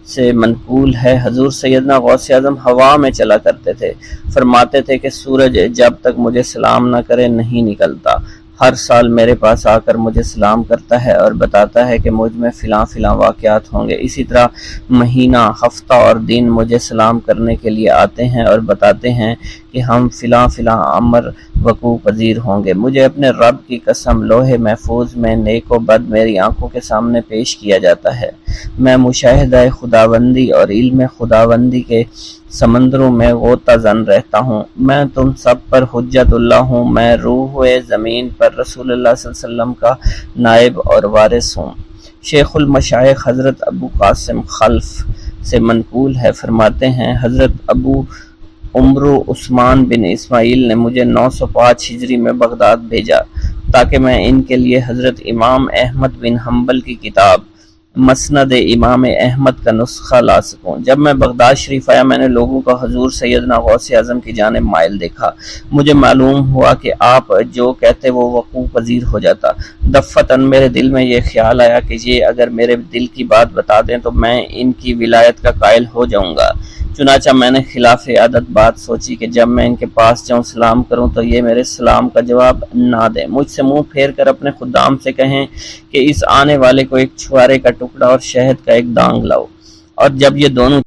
سے منقول ہے حضور سیدنا غوث اعظم ہوا میں چلا کرتے تھے۔ فرماتے تھے کہ سورج جب تک مجھے سلام نہ کرے نہیں نکلتا۔ ہر سال میرے پاس آ کر مجھے سلام کرتا ہے اور بتاتا ہے کہ مجھ میں فلاں فلاں واقعات ہوں گے۔ اسی طرح مہینہ، ہفتہ اور دن مجھے سلام کرنے کے لیے آتے ہیں اور بتاتے ہیں کہ ہم فلاں فلاں امر وقوع پذیر ہوں گے۔ مجھے اپنے رب کی قسم لوح محفوظ میں نیک و بد میری آنکھوں کے سامنے پیش کیا جاتا ہے۔ میں مشاہدہ خداوندی اور علم خداوندی کے سمندروں میں غوطہ زن رہتا ہوں۔ میں تم سب پر حجت اللہ ہوں۔ میں روح زمین پر رسول اللہ صلی اللہ علیہ وسلم کا نائب اور وارث ہوں۔ شیخ المشائخ حضرت ابو قاسم خلف سے منقول ہے، فرماتے ہیں حضرت ابو عمرو عثمان بن اسماعیل نے مجھے 905 ہجری میں بغداد بھیجا تاکہ میں ان کے لیے حضرت امام احمد بن حنبل کی کتاب مسند امام احمد کا نسخہ لا سکوں۔ جب میں بغداد شریف آیا میں نے لوگوں کا حضور سیدنا غوث اعظم کی جانب مائل دیکھا۔ مجھے معلوم ہوا کہ آپ جو کہتے وہ وقوع پذیر ہو جاتا۔ دفتن میرے دل میں یہ خیال آیا کہ یہ اگر میرے دل کی بات بتا دیں تو میں ان کی ولایت کا قائل ہو جاؤں گا۔ چنانچہ میں نے خلاف عادت بات سوچی کہ جب میں ان کے پاس جاؤں سلام کروں تو یہ میرے سلام کا جواب نہ دیں، مجھ سے منہ پھیر کر اپنے خدام سے کہیں کہ اس آنے والے کو ایک چھوارے کا ٹکڑا اور شہد کا ایک دانگ لاؤ، اور جب یہ دونوں